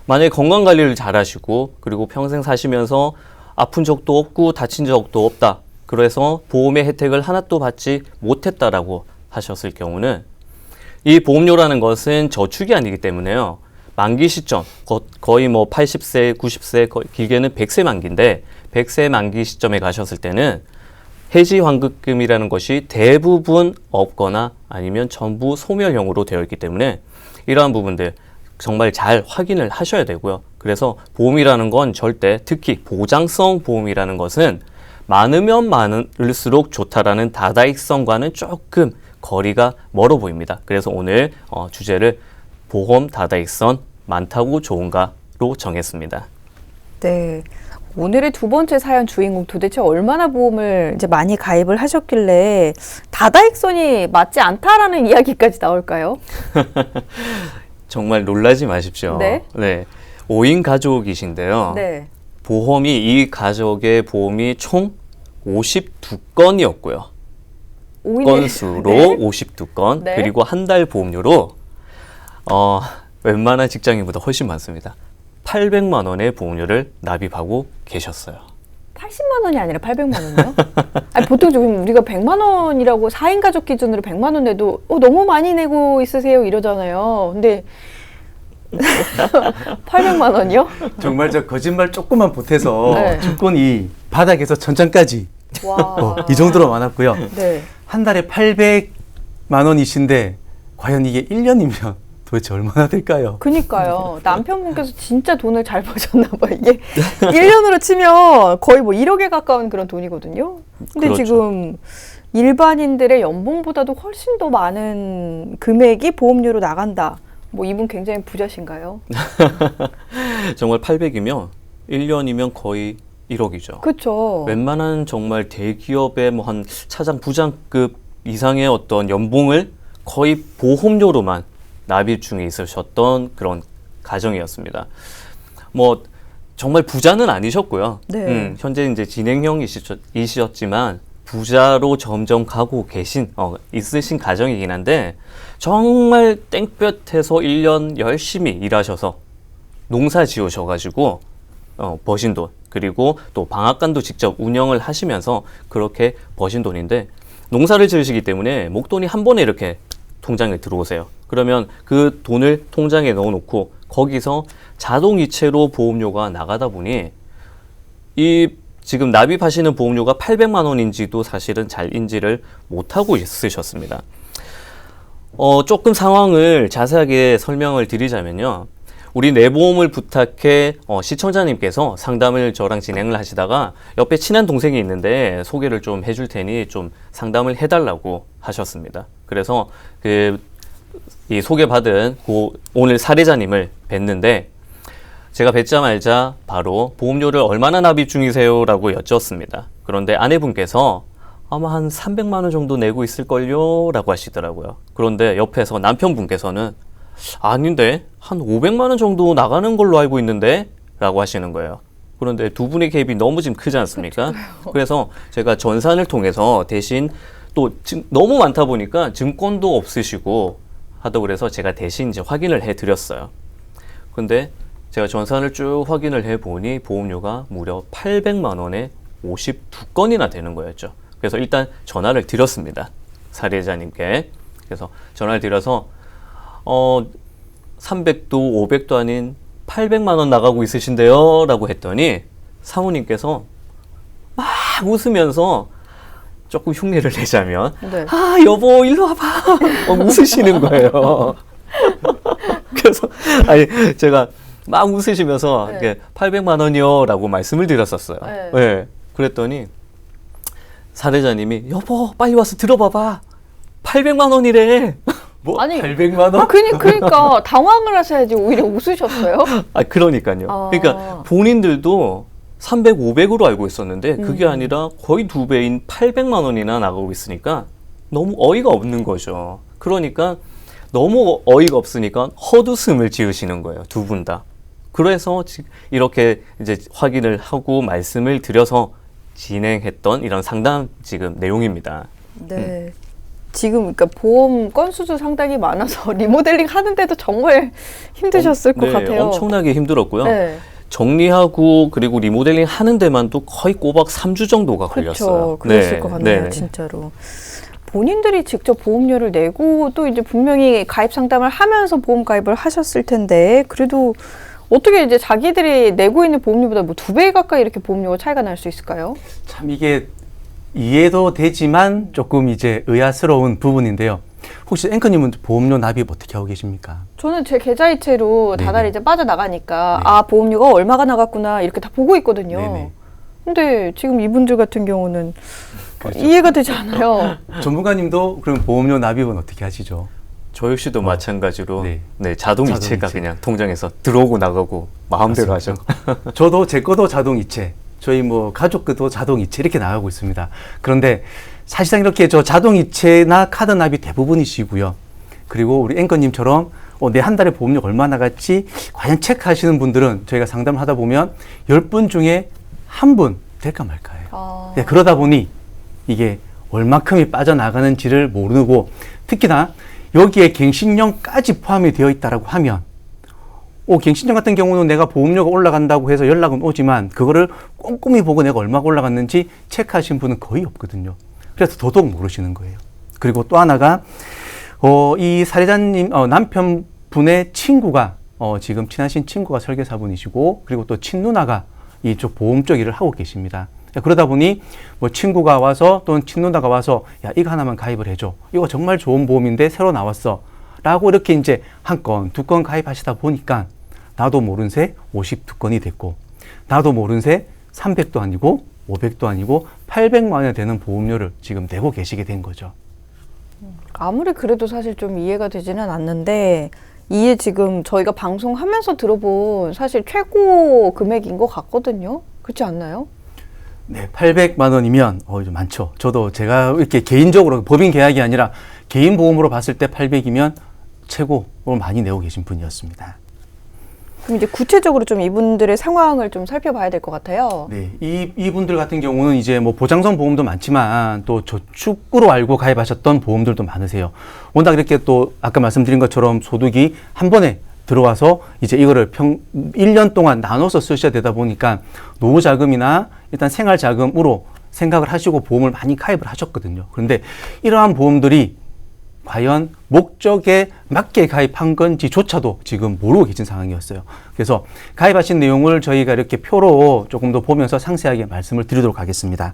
만약에 건강관리를 잘 하시고 그리고 평생 사시면서 아픈 적도 없고 다친 적도 없다, 그래서 보험의 혜택을 하나도 받지 못했다라고 하셨을 경우는 이 보험료라는 것은 저축이 아니기 때문에요, 만기 시점, 거의 뭐 80세, 90세, 길게는 100세 만기인데 100세 만기 시점에 가셨을 때는 해지 환급금이라는 것이 대부분 없거나 아니면 전부 소멸형으로 되어 있기 때문에 이러한 부분들 정말 잘 확인을 하셔야 되고요. 그래서 보험이라는 건 절대, 특히 보장성 보험이라는 것은 많으면 많을수록 좋다라는 다다익선과는 조금 거리가 멀어 보입니다. 그래서 오늘 주제를 보험 다다익선 많다고 좋은가로 정했습니다. 네. 오늘의 두 번째 사연 주인공 도대체 얼마나 보험을 이제 많이 가입을 하셨길래 다다익선이 맞지 않다라는 이야기까지 나올까요? 정말 놀라지 마십시오. 네. 5인 가족이신데요. 네. 보험이, 이 가족의 보험이 총 52건이었고요. 건수로 네. 52건, 네. 그리고 한 달 보험료로 웬만한 직장인보다 훨씬 많습니다. 800만 원의 보험료를 납입하고 계셨어요. 80만 원이 아니라 800만 원이요? 아니, 보통 지금 우리가 100만 원이라고 4인 가족 기준으로 100만 원 내도 너무 많이 내고 있으세요 이러잖아요. 근데 800만 원이요? 정말 저 거짓말 조금만 보태서 네. 주권이 바닥에서 천장까지 와. 이 정도로 많았고요. 네. 한 달에 800만 원이신데 과연 이게 1년이면 도대체 얼마나 될까요? 그니까요. 남편분께서 진짜 돈을 잘 버셨나 봐요. 이게 1년으로 치면 거의 뭐 1억에 가까운 그런 돈이거든요. 근데 그렇죠. 지금 일반인들의 연봉보다도 훨씬 더 많은 금액이 보험료로 나간다. 뭐 이분 굉장히 부자신가요? 정말 800이면 1년이면 거의 1억이죠. 그렇죠. 웬만한 정말 대기업의 뭐 한 차장 부장급 이상의 어떤 연봉을 거의 보험료로만 납입 중에 있으셨던 그런 가정이었습니다. 뭐 정말 부자는 아니셨고요. 네. 현재 이제 진행형이셨지만 부자로 점점 가고 있으신 가정이긴 한데, 정말 땡볕에서 1년 열심히 일하셔서 농사 지으셔가지고 버신 돈, 그리고 또 방앗간도 직접 운영을 하시면서 그렇게 버신 돈인데, 농사를 지으시기 때문에 목돈이 한 번에 이렇게 통장에 들어오세요. 그러면 그 돈을 통장에 넣어놓고 거기서 자동이체로 보험료가 나가다 보니 이 지금 납입하시는 보험료가 800만 원인지도 사실은 잘 인지를 못하고 있으셨습니다. 조금 상황을 자세하게 설명을 드리자면요. 우리 내보험을 부탁해 시청자님께서 상담을 저랑 진행을 하시다가 옆에 친한 동생이 있는데 소개를 좀 해줄 테니 좀 상담을 해달라고 하셨습니다. 그래서 이 소개받은 오늘 사례자님을 뵀는데, 제가 뵙자마자 바로 보험료를 얼마나 납입 중이세요? 라고 여쭙습니다. 그런데 아내분께서 아마 한 300만 원 정도 내고 있을걸요? 라고 하시더라고요. 그런데 옆에서 남편분께서는 아닌데 한 500만 원 정도 나가는 걸로 알고 있는데? 라고 하시는 거예요. 그런데 두 분의 갭이 너무 지금 크지 않습니까? 그래서 제가 전산을 통해서 대신 또 너무 많다 보니까 증권도 없으시고 하다 그래서 제가 대신 이제 확인을 해 드렸어요. 근데 제가 전산을 쭉 확인을 해 보니 보험료가 무려 800만 원에 52건이나 되는 거였죠. 그래서 일단 전화를 드렸습니다. 사례자님께. 그래서 전화를 드려서 300도 500도 아닌 800만 원 나가고 있으신데요? 라고 했더니 사모님께서 막 웃으면서 조금 흉내를 내자면 네. 아 여보 일로 와봐 웃으시는 거예요. 그래서 아니 제가 막 웃으시면서 네. 이게 800만 원이요 라고 말씀을 드렸었어요. 네. 네. 그랬더니 사례자님이 여보 빨리 와서 들어봐봐 800만 원이래. 뭐 아니, 800만 원? 그러니까 당황을 하셔야지 오히려 웃으셨어요. 아 그러니까요. 아. 그러니까 본인들도 300, 500으로 알고 있었는데 그게 아니라 거의 2배인 800만 원이나 나가고 있으니까 너무 어이가 없는 거죠. 그러니까 너무 어이가 없으니까 헛웃음을 지으시는 거예요. 두 분 다. 그래서 이렇게 이제 확인을 하고 말씀을 드려서 진행했던 이런 상담 지금 내용입니다. 네. 지금 그러니까 보험 건수도 상당히 많아서 리모델링 하는데도 정말 힘드셨을 것 네, 같아요. 엄청나게 힘들었고요. 네. 정리하고 그리고 리모델링 하는 데만도 거의 꼬박 3주 정도가 걸렸어요. 그렇죠. 그랬을 네, 것 같네요. 네. 진짜로. 본인들이 직접 보험료를 내고 또 이제 분명히 가입 상담을 하면서 보험 가입을 하셨을 텐데 그래도 어떻게 이제 자기들이 내고 있는 보험료보다 뭐 2배 가까이 이렇게 보험료가 차이가 날 수 있을까요? 참 이게 이해도 되지만 조금 이제 의아스러운 부분인데요. 혹시 앵커님은 보험료 납입 어떻게 하고 계십니까? 저는 제 계좌이체로 네네. 다달이 이제 빠져나가니까 네. 아 보험료가 얼마가 나갔구나 이렇게 다 보고 있거든요. 네네. 근데 지금 이분들 같은 경우는 그렇죠. 이해가 되지 않아요. 전문가님도 그럼 보험료 납입은 어떻게 하시죠? 저 역시도 마찬가지로 네. 네, 자동이체가 자동이체. 그냥 통장에서 들어오고 나가고 마음대로 하죠. 저도 제 거도 자동이체, 저희 뭐 가족 것도 자동이체 이렇게 나가고 있습니다. 그런데 사실상 이렇게 저 자동이체나 카드 납이 대부분이시고요. 그리고 우리 앵커님처럼 내 한 달에 보험료가 얼마 나갔지 과연 체크하시는 분들은 저희가 상담을 하다 보면 10분 중에 한 분 될까 말까예요. 아. 네, 그러다 보니 이게 얼마큼이 빠져나가는지를 모르고 특히나 여기에 갱신령까지 포함이 되어 있다라고 하면 갱신령 같은 경우는 내가 보험료가 올라간다고 해서 연락은 오지만 그거를 꼼꼼히 보고 내가 얼마가 올라갔는지 체크하신 분은 거의 없거든요. 그래서 더더욱 모르시는 거예요. 그리고 또 하나가 이 사례자님 남편분의 친구가 지금 친하신 친구가 설계사분이시고 그리고 또 친누나가 이쪽 보험 쪽 일을 하고 계십니다. 그러다 보니 뭐 친구가 와서 또는 친누나가 와서 야 이거 하나만 가입을 해줘. 이거 정말 좋은 보험인데 새로 나왔어. 라고 이렇게 이제 한 건, 두 건 가입하시다 보니까 나도 모른 새 52건이 됐고 나도 모른 새 300도 아니고 500도 아니고 800만 원이 되는 보험료를 지금 내고 계시게 된 거죠. 아무리 그래도 사실 좀 이해가 되지는 않는데 이게 지금 저희가 방송하면서 들어본 사실 최고 금액인 것 같거든요. 그렇지 않나요? 네, 800만 원이면 좀 많죠. 저도 제가 이렇게 개인적으로 법인 계약이 아니라 개인 보험으로 봤을 때 800이면 최고로 많이 내고 계신 분이었습니다. 그럼 이제 구체적으로 좀 이분들의 상황을 좀 살펴봐야 될 것 같아요. 네, 이분들 같은 경우는 이제 뭐 보장성 보험도 많지만 또 저축으로 알고 가입하셨던 보험들도 많으세요. 워낙 이렇게 또 아까 말씀드린 것처럼 소득이 한 번에 들어와서 이제 이거를 1년 동안 나눠서 쓰셔야 되다 보니까 노후자금이나 일단 생활자금으로 생각을 하시고 보험을 많이 가입을 하셨거든요. 그런데 이러한 보험들이 과연 목적에 맞게 가입한 건지조차도 지금 모르고 계신 상황이었어요. 그래서 가입하신 내용을 저희가 이렇게 표로 조금 더 보면서 상세하게 말씀을 드리도록 하겠습니다.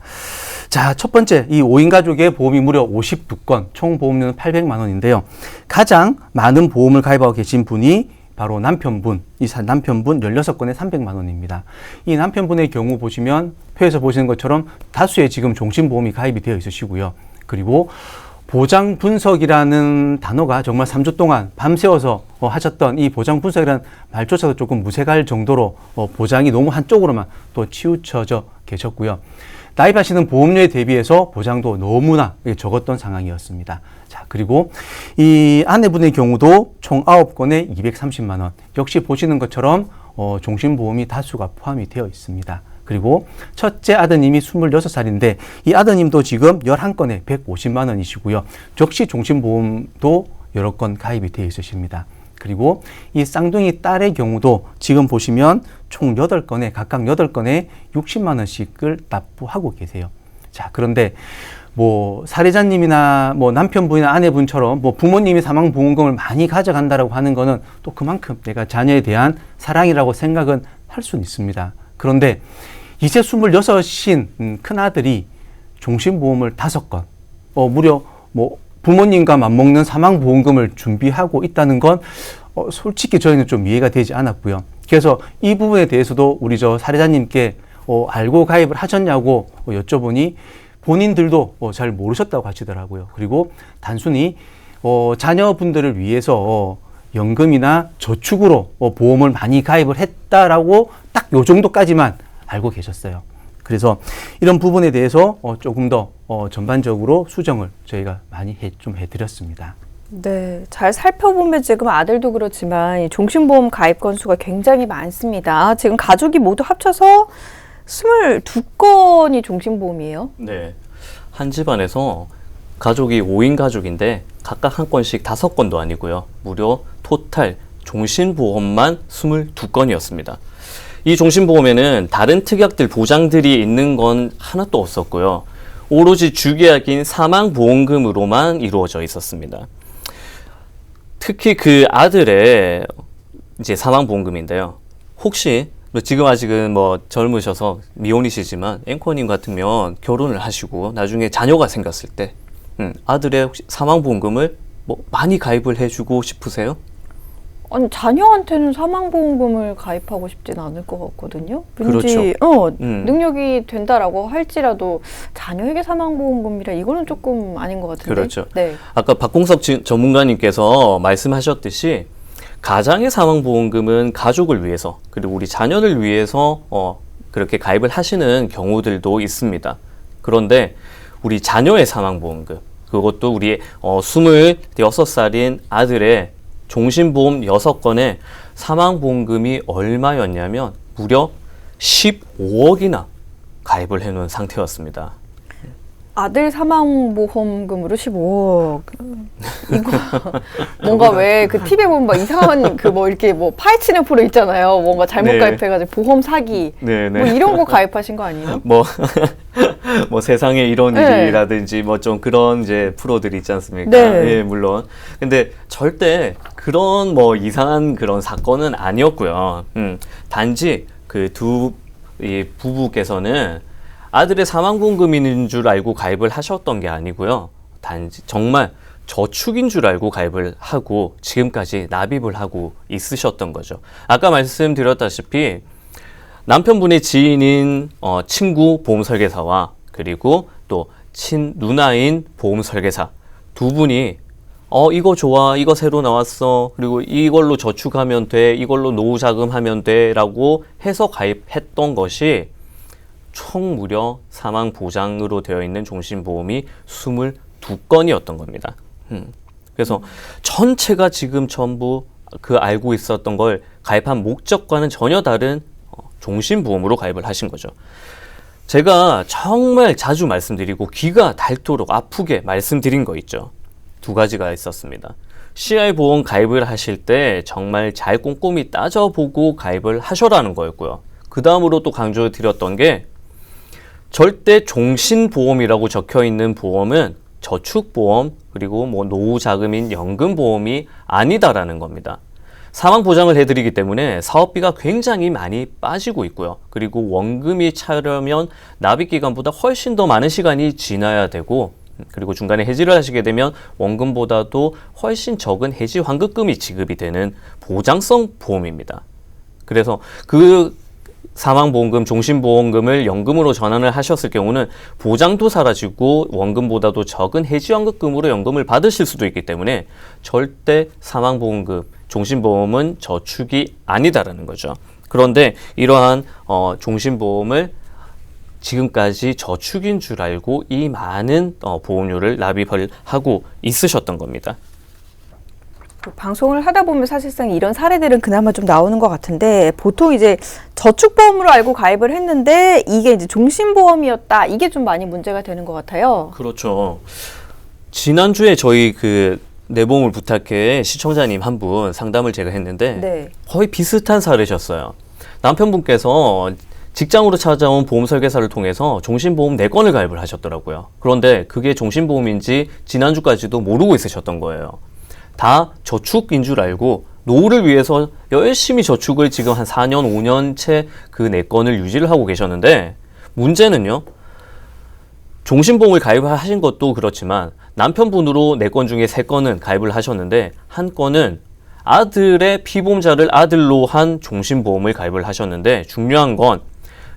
자, 첫 번째, 이 5인 가족의 보험이 무려 52건, 총 보험료는 800만 원인데요. 가장 많은 보험을 가입하고 계신 분이 바로 남편분, 이 남편분 16건에 300만 원입니다. 이 남편분의 경우 보시면 표에서 보시는 것처럼 다수의 지금 종신보험이 가입이 되어 있으시고요. 그리고 보장 분석이라는 단어가 정말 3주 동안 밤새워서 하셨던 이 보장 분석이라는 말조차도 조금 무색할 정도로 보장이 너무 한쪽으로만 또 치우쳐져 계셨고요. 가입하시는 보험료에 대비해서 보장도 너무나 적었던 상황이었습니다. 자, 그리고 이 아내분의 경우도 총 9건에 230만 원. 역시 보시는 것처럼 종신보험이 다수가 포함이 되어 있습니다. 그리고 첫째 아드님이 26살인데 이 아드님도 지금 11건에 150만 원이시고요. 역시 종신보험도 여러 건 가입이 되어 있으십니다. 그리고 이 쌍둥이 딸의 경우도 지금 보시면 총 8건에 각각 8건에 60만 원씩을 납부하고 계세요. 자, 그런데 뭐 사례자님이나 뭐 남편분이나 아내분처럼 뭐 부모님이 사망보험금을 많이 가져간다라고 하는 거는 또 그만큼 내가 자녀에 대한 사랑이라고 생각은 할 수는 있습니다. 그런데 이제 26인 큰아들이 종신보험을 5건, 무려 뭐 부모님과 맞먹는 사망보험금을 준비하고 있다는 건 솔직히 저희는 좀 이해가 되지 않았고요. 그래서 이 부분에 대해서도 우리 저 사례자님께 알고 가입을 하셨냐고 여쭤보니 본인들도 잘 모르셨다고 하시더라고요. 그리고 단순히 자녀분들을 위해서 연금이나 저축으로 보험을 많이 가입을 했다라고 딱 요 정도까지만 알고 계셨어요. 그래서 이런 부분에 대해서 조금 더 전반적으로 수정을 저희가 많이 좀 해드렸습니다. 네, 잘 살펴보면 지금 아들도 그렇지만 이 종신보험 가입 건수가 굉장히 많습니다. 지금 가족이 모두 합쳐서 22건이 종신보험이에요. 네. 한 집안에서 가족이 5인 가족인데 각각 한 건씩 5건도 아니고요. 무려 토탈 종신보험만 22건이었습니다. 이 종신보험에는 다른 특약들 보장들이 있는 건 하나도 없었고요. 오로지 주계약인 사망보험금으로만 이루어져 있었습니다. 특히 그 아들의 이제 사망보험금인데요. 혹시 지금 아직은 뭐 젊으셔서 미혼이시지만 앵커님 같으면 결혼을 하시고 나중에 자녀가 생겼을 때 아들의 혹시 사망보험금을 뭐 많이 가입을 해주고 싶으세요? 아니, 자녀한테는 사망보험금을 가입하고 싶진 않을 것 같거든요. 왠지 그렇죠. 능력이 된다라고 할지라도 자녀에게 사망보험금이라 이거는 조금 아닌 것 같은데. 그렇죠. 네. 아까 박공섭 전문가님께서 말씀하셨듯이 가장의 사망보험금은 가족을 위해서 그리고 우리 자녀를 위해서 그렇게 가입을 하시는 경우들도 있습니다. 그런데 우리 자녀의 사망보험금, 그것도 우리 26살인 아들의 종신보험 6건에 사망보험금이 얼마였냐면 무려 15억이나 가입을 해놓은 상태였습니다. 아들 사망보험금으로 15억. 이거 뭔가 왜 그 TV에 보면 막 이상한 그 뭐 이렇게 뭐 파헤치는 프로 있잖아요. 뭔가 잘못 네. 가입해가지고 보험 사기. 네, 네. 뭐 이런 거 가입하신 거 아니에요? 뭐 세상에 이런 네. 일이라든지 뭐 좀 그런 이제 프로들이 있지 않습니까? 네. 예, 물론. 근데 절대 그런 뭐 이상한 그런 사건은 아니었고요. 단지 그 이 부부께서는 아들의 사망보험금인 줄 알고 가입을 하셨던 게 아니고요. 단지 정말 저축인 줄 알고 가입을 하고 지금까지 납입을 하고 있으셨던 거죠. 아까 말씀드렸다시피 남편분의 지인인 친구 보험설계사와 그리고 또 친누나인 보험설계사 두 분이 이거 좋아, 이거 새로 나왔어, 그리고 이걸로 저축하면 돼, 이걸로 노후자금하면 돼 라고 해서 가입했던 것이 총 무려 사망보장으로 되어 있는 종신보험이 22건이었던 겁니다. 그래서 전체가 지금 전부 그 알고 있었던 걸 가입한 목적과는 전혀 다른 종신보험으로 가입을 하신 거죠. 제가 정말 자주 말씀드리고 귀가 닳도록 아프게 말씀드린 거 있죠. 2가지가 있었습니다. CI 보험 가입을 하실 때 정말 잘 꼼꼼히 따져보고 가입을 하셔라는 거였고요. 그 다음으로 또 강조드렸던 게 절대 종신보험이라고 적혀있는 보험은 저축보험 그리고 뭐 노후자금인 연금보험이 아니다라는 겁니다. 사망보장을 해드리기 때문에 사업비가 굉장히 많이 빠지고 있고요. 그리고 원금이 차려면 납입기간보다 훨씬 더 많은 시간이 지나야 되고 그리고 중간에 해지를 하시게 되면 원금보다도 훨씬 적은 해지 환급금이 지급이 되는 보장성 보험입니다. 그래서 그 사망보험금, 종신보험금을 연금으로 전환을 하셨을 경우는 보장도 사라지고 원금보다도 적은 해지환급금으로 연금을 받으실 수도 있기 때문에 절대 사망보험금, 종신보험은 저축이 아니다라는 거죠. 그런데 이러한 종신보험을 지금까지 저축인 줄 알고 이 많은 보험료를 납입을 하고 있으셨던 겁니다. 방송을 하다 보면 사실상 이런 사례들은 그나마 좀 나오는 것 같은데 보통 이제 저축보험으로 알고 가입을 했는데 이게 이제 종신보험이었다. 이게 좀 많이 문제가 되는 것 같아요. 그렇죠. 지난주에 저희 그 내보험을 부탁해 시청자님 한 분 상담을 제가 했는데 네. 거의 비슷한 사례셨어요. 남편분께서 직장으로 찾아온 보험 설계사를 통해서 종신보험 4건을 가입을 하셨더라고요. 그런데 그게 종신보험인지 지난주까지도 모르고 있으셨던 거예요. 다 저축인 줄 알고 노후를 위해서 열심히 저축을 지금 한 4년, 5년 채 그 4건을 유지를 하고 계셨는데 문제는요. 종신보험을 가입을 하신 것도 그렇지만 남편분으로 4건 중에 3건은 가입을 하셨는데 한 건은 아들의 피보험자를 아들로 한 종신보험을 가입을 하셨는데 중요한 건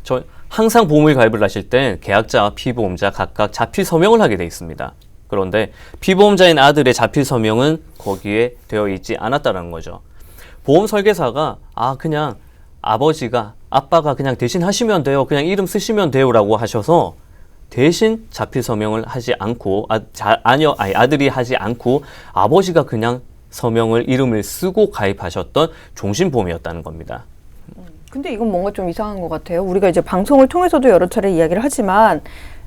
저 항상 보험을 가입을 하실 때 계약자와 피보험자 각각 자필 서명을 하게 돼 있습니다. 그런데 피보험자인 아들의 자필 서명은 거기에 되어 있지 않았다는 거죠. 보험 설계사가 그냥 아빠가 그냥 대신 하시면 돼요. 그냥 이름 쓰시면 돼요 라고 하셔서 대신 자필 서명을 하지 않고 아들이 하지 않고 아버지가 그냥 이름을 쓰고 가입하셨던 종신보험이었다는 겁니다. 근데 이건 뭔가 좀 이상한 것 같아요. 우리가 이제 방송을 통해서도 여러 차례 이야기를 하지만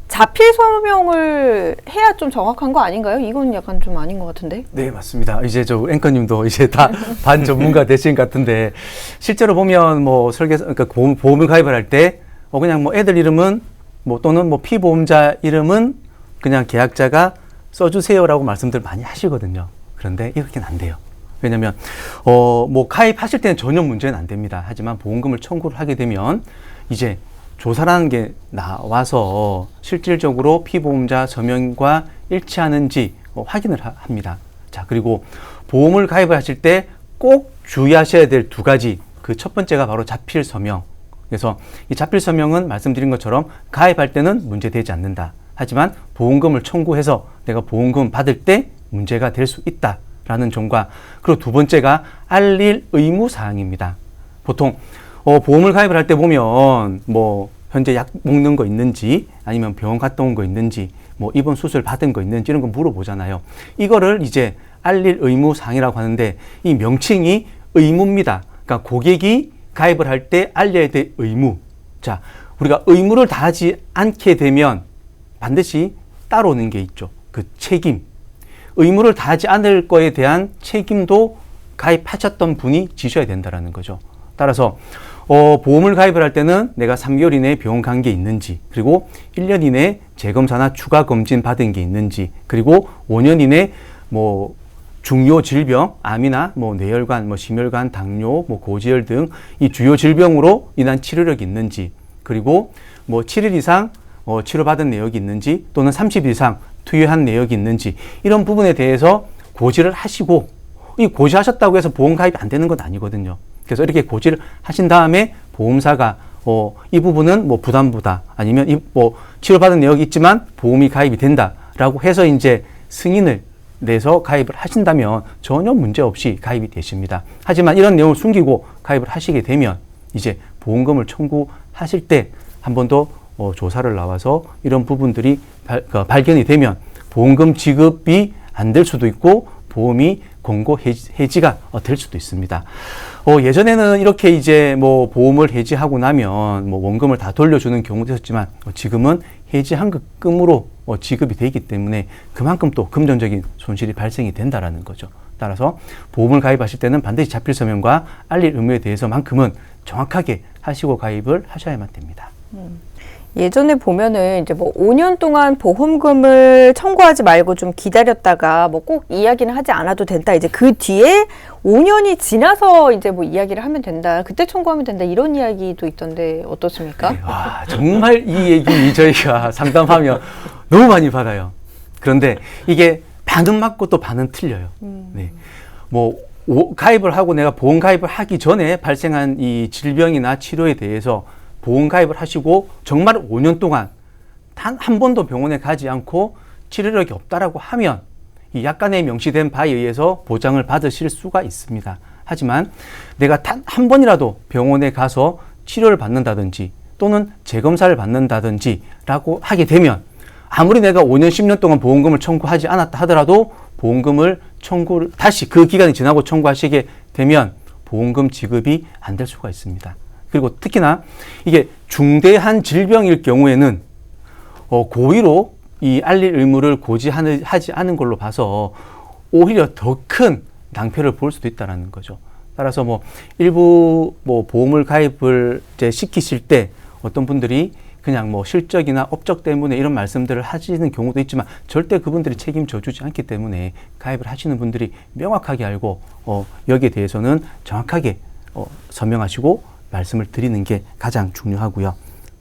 자필 서명을 해야 좀 정확한 거 아닌가요? 이건 약간 좀 아닌 것 같은데. 네, 맞습니다. 이제 저 앵커님도 이제 다 반 전문가 되신 것 같은데 실제로 보면 뭐 그러니까 보험을 가입을 할 때 그냥 뭐 애들 이름은 또는 피보험자 이름은 그냥 계약자가 써주세요라고 말씀들 많이 하시거든요. 그런데 이렇게는 안 돼요. 왜냐면 가입하실 때는 전혀 문제는 안 됩니다. 하지만 보험금을 청구를 하게 되면 이제 조사라는 게 나와서 실질적으로 피보험자 서명과 일치하는지 확인을 합니다. 자, 그리고 보험을 가입을 하실 때 꼭 주의하셔야 될 2가지. 그 첫 번째가 바로 자필 서명. 그래서 이 자필 서명은 말씀드린 것처럼 가입할 때는 문제되지 않는다. 하지만 보험금을 청구해서 내가 보험금 받을 때 문제가 될 수 있다라는 점과 그리고 2번째가 알릴 의무 사항입니다. 보통 보험을 가입을 할 때 보면 현재 약 먹는 거 있는지 아니면 병원 갔다 온 거 있는지 입원 수술 받은 거 있는지 이런 거 물어보잖아요. 이거를 이제 알릴 의무 사항이라고 하는데 이 명칭이 의무입니다. 그러니까 고객이 가입을 할 때 알려야 될 의무. 자, 우리가 의무를 다하지 않게 되면 반드시 따라오는 게 있죠. 그 책임. 의무를 다하지 않을 거에 대한 책임도 가입하셨던 분이 지셔야 된다는 거죠. 따라서 보험을 가입을 할 때는 내가 3개월 이내에 병원 간 게 있는지, 그리고 1년 이내에 재검사나 추가 검진 받은 게 있는지, 그리고 5년 이내에 중요 질병, 암이나 뇌혈관, 심혈관, 당뇨, 고지혈 등 이 주요 질병으로 인한 치료력이 있는지, 그리고 7일 이상 치료받은 내역이 있는지, 또는 30일 이상 투여한 내역이 있는지, 이런 부분에 대해서 고지를 하시고, 이 고지하셨다고 해서 보험 가입이 안 되는 건 아니거든요. 그래서 이렇게 고지를 하신 다음에 보험사가 이 부분은 부담보다 아니면 치료받은 내역이 있지만 보험이 가입이 된다라고 해서 이제 승인을 내서 가입을 하신다면 전혀 문제 없이 가입이 되십니다. 하지만 이런 내용을 숨기고 가입을 하시게 되면 이제 보험금을 청구하실 때 한 번 더 조사를 나와서 이런 부분들이 발견이 되면 보험금 지급이 안 될 수도 있고 보험이 권고 해지가 될 수도 있습니다. 예전에는 이렇게 이제 보험을 해지하고 나면 원금을 다 돌려주는 경우도 있었지만 지금은 해지환급금으로 지급이 되기 때문에 그만큼 또 금전적인 손실이 발생이 된다라는 거죠. 따라서 보험을 가입하실 때는 반드시 자필 서명과 알릴 의무에 대해서만큼은 정확하게 하시고 가입을 하셔야만 됩니다. 예전에 보면은 이제 5년 동안 보험금을 청구하지 말고 좀 기다렸다가 꼭 이야기는 하지 않아도 된다. 이제 그 뒤에 5년이 지나서 이제 이야기를 하면 된다. 그때 청구하면 된다. 이런 이야기도 있던데 어떻습니까? 네, 와, 정말 이 얘기 저희가 상담하면 너무 많이 받아요. 그런데 이게 반은 맞고 또 반은 틀려요. 네. 가입을 하고 내가 보험 가입을 하기 전에 발생한 이 질병이나 치료에 대해서 보험 가입을 하시고 정말 5년 동안 단 한 번도 병원에 가지 않고 치료력이 없다라고 하면 이 약관에 명시된 바에 의해서 보장을 받으실 수가 있습니다. 하지만 내가 단 한 번이라도 병원에 가서 치료를 받는다든지 또는 재검사를 받는다든지라고 하게 되면 아무리 내가 5년, 10년 동안 보험금을 청구하지 않았다 하더라도 보험금을 청구를 다시 그 기간이 지나고 청구하시게 되면 보험금 지급이 안 될 수가 있습니다. 그리고 특히나 이게 중대한 질병일 경우에는 고의로 이 알릴 의무를 고지하지 않은 걸로 봐서 오히려 더 큰 낭패를 볼 수도 있다는 거죠. 따라서 뭐 일부 뭐 보험을 가입을 이제 시키실 때 어떤 분들이 그냥 뭐 실적이나 업적 때문에 이런 말씀들을 하시는 경우도 있지만 절대 그분들이 책임져 주지 않기 때문에 가입을 하시는 분들이 명확하게 알고 여기에 대해서는 정확하게 서명하시고 말씀을 드리는 게 가장 중요하고요.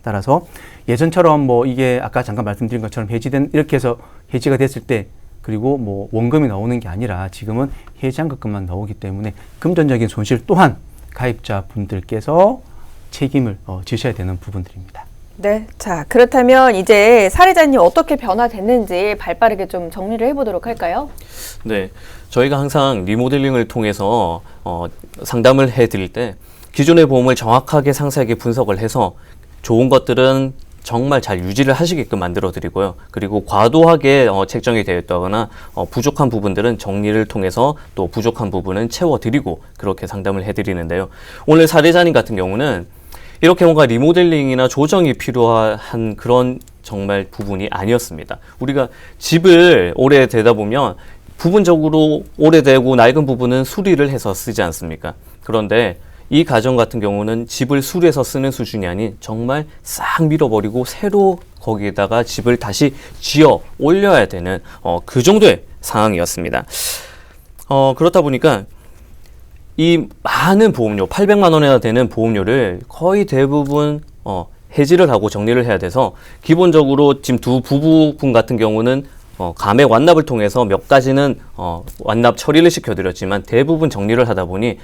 따라서 예전처럼 뭐 이게 아까 잠깐 말씀드린 것처럼 이렇게 해서 해지가 됐을 때 그리고 뭐 원금이 나오는 게 아니라 지금은 해지한급금만 나오기 때문에 금전적인 손실 또한 가입자 분들께서 책임을 지셔야 되는 부분들입니다. 네. 자, 그렇다면 이제 사례자님 어떻게 변화됐는지 발빠르게 좀 정리를 해보도록 할까요? 네, 저희가 항상 리모델링을 통해서 상담을 해드릴 때 기존의 보험을 정확하게 상세하게 분석을 해서 좋은 것들은 정말 잘 유지를 하시게끔 만들어 드리고요. 그리고 과도하게 책정이 되어 있다거나 부족한 부분들은 정리를 통해서 또 부족한 부분은 채워 드리고 그렇게 상담을 해 드리는데요. 오늘 사례자님 같은 경우는 이렇게 뭔가 리모델링이나 조정이 필요한 그런 정말 부분이 아니었습니다. 우리가 집을 오래되다 보면 부분적으로 오래되고 낡은 부분은 수리를 해서 쓰지 않습니까? 그런데 이 가정 같은 경우는 집을 수리해서 쓰는 수준이 아닌 정말 싹 밀어버리고 새로 거기에다가 집을 다시 지어 올려야 되는 그 정도의 상황이었습니다. 그렇다 보니까 이 많은 보험료, 800만 원이나 되는 보험료를 거의 대부분 해지를 하고 정리를 해야 돼서 기본적으로 지금 두 부부분 같은 경우는 감액 완납을 통해서 몇 가지는 완납 처리를 시켜드렸지만 대부분 정리를 하다 보니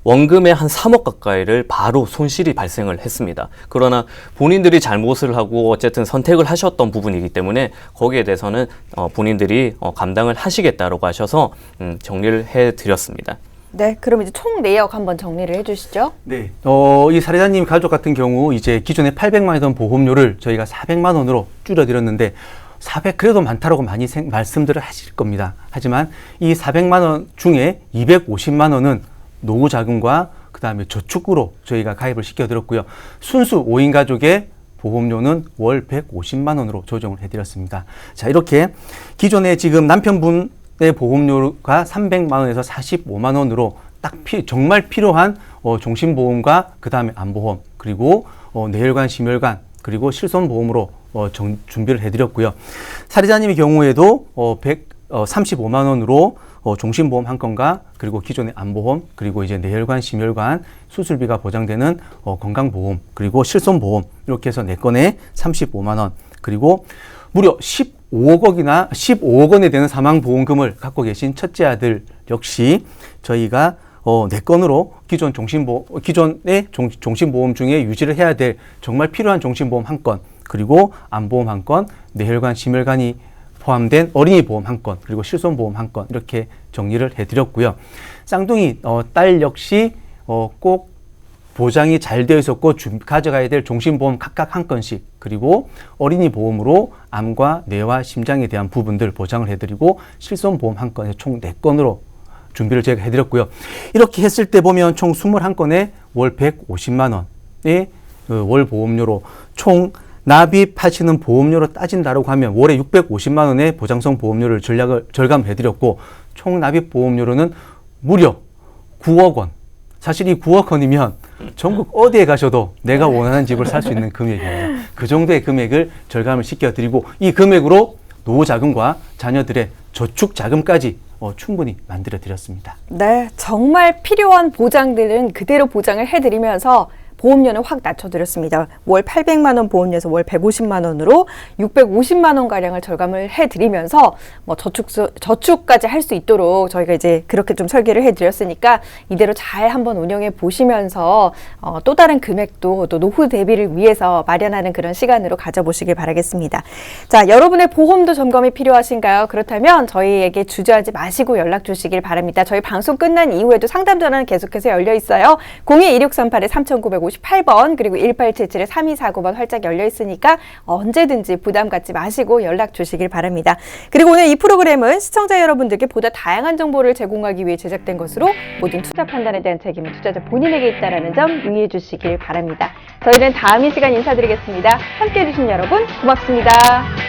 원금의 한 3억 가까이를 바로 손실이 발생을 했습니다. 그러나 본인들이 잘못을 하고 어쨌든 선택을 하셨던 부분이기 때문에 거기에 대해서는 본인들이 감당을 하시겠다라고 하셔서 정리를 해드렸습니다. 네, 그럼 이제 총 내역 한번 정리를 해주시죠. 네, 이 사례자님 가족 같은 경우 이제 기존에 800만 원이던 보험료를 저희가 400만 원으로 줄여드렸는데 400 그래도 많다라고 많이 말씀들을 하실 겁니다. 하지만 이 400만 원 중에 250만 원은 노후 자금과 그 다음에 저축으로 저희가 가입을 시켜드렸고요. 순수 5인 가족의 보험료는 월 150만 원으로 조정을 해드렸습니다. 자, 이렇게 기존에 지금 남편분의 보험료가 300만 원에서 45만 원으로 딱 정말 필요한 종신보험과 그 다음에 안보험 그리고 뇌혈관, 심혈관 그리고 실손보험으로 준비를 해드렸고요. 사례자님의 경우에도 135만 원으로 종신보험 한 건과 그리고 기존의 안보험 그리고 이제 뇌혈관, 심혈관 수술비가 보장되는 건강보험 그리고 실손보험 이렇게 해서 4건에 35만 원 그리고 무려 15억 원에 되는 사망보험금을 갖고 계신 첫째 아들 역시 저희가 4건으로 기존의 종신보험 중에 유지를 해야 될 정말 필요한 종신보험 한 건 그리고 안보험 한 건, 뇌혈관, 심혈관이 포함된 어린이 보험 한 건, 그리고 실손보험 한 건 이렇게 정리를 해드렸고요. 쌍둥이 딸 역시 꼭 보장이 잘 되어 있었고 가져가야 될 종신보험 각각 한 건씩 그리고 어린이 보험으로 암과 뇌와 심장에 대한 부분들 보장을 해드리고 실손보험 한 건에 총 4건으로 준비를 제가 해드렸고요. 이렇게 했을 때 보면 총 21건에 월 150만 원의 월 보험료로 총 납입하시는 보험료로 따진다고 하면 월에 650만 원의 보장성 보험료를 절감해드렸고 총 납입 보험료로는 무려 9억 원. 사실 이 9억 원이면 전국 어디에 가셔도 내가 원하는 집을 살 수 있는 금액입니다. 그 정도의 금액을 절감을 시켜드리고 이 금액으로 노후 자금과 자녀들의 저축 자금까지 충분히 만들어 드렸습니다. 네, 정말 필요한 보장들은 그대로 보장을 해드리면서 보험료는 확 낮춰드렸습니다. 월 800만 원 보험료에서 월 150만 원으로 650만 원가량을 절감을 해드리면서 뭐 저축까지 할 수 있도록 저희가 이제 그렇게 좀 설계를 해드렸으니까 이대로 잘 한번 운영해 보시면서 또 다른 금액도 또 노후 대비를 위해서 마련하는 그런 시간으로 가져보시길 바라겠습니다. 자, 여러분의 보험도 점검이 필요하신가요? 그렇다면 저희에게 주저하지 마시고 연락 주시길 바랍니다. 저희 방송 끝난 이후에도 상담 전화는 계속해서 열려 있어요. 02-2638-3950 58번 그리고 1877-3249번 활짝 열려 있으니까 언제든지 부담 갖지 마시고 연락 주시길 바랍니다. 그리고 오늘 이 프로그램은 시청자 여러분들께 보다 다양한 정보를 제공하기 위해 제작된 것으로 모든 투자 판단에 대한 책임은 투자자 본인에게 있다는 점 유의해 주시길 바랍니다. 저희는 다음 이 시간 인사드리겠습니다. 함께해 주신 여러분 고맙습니다.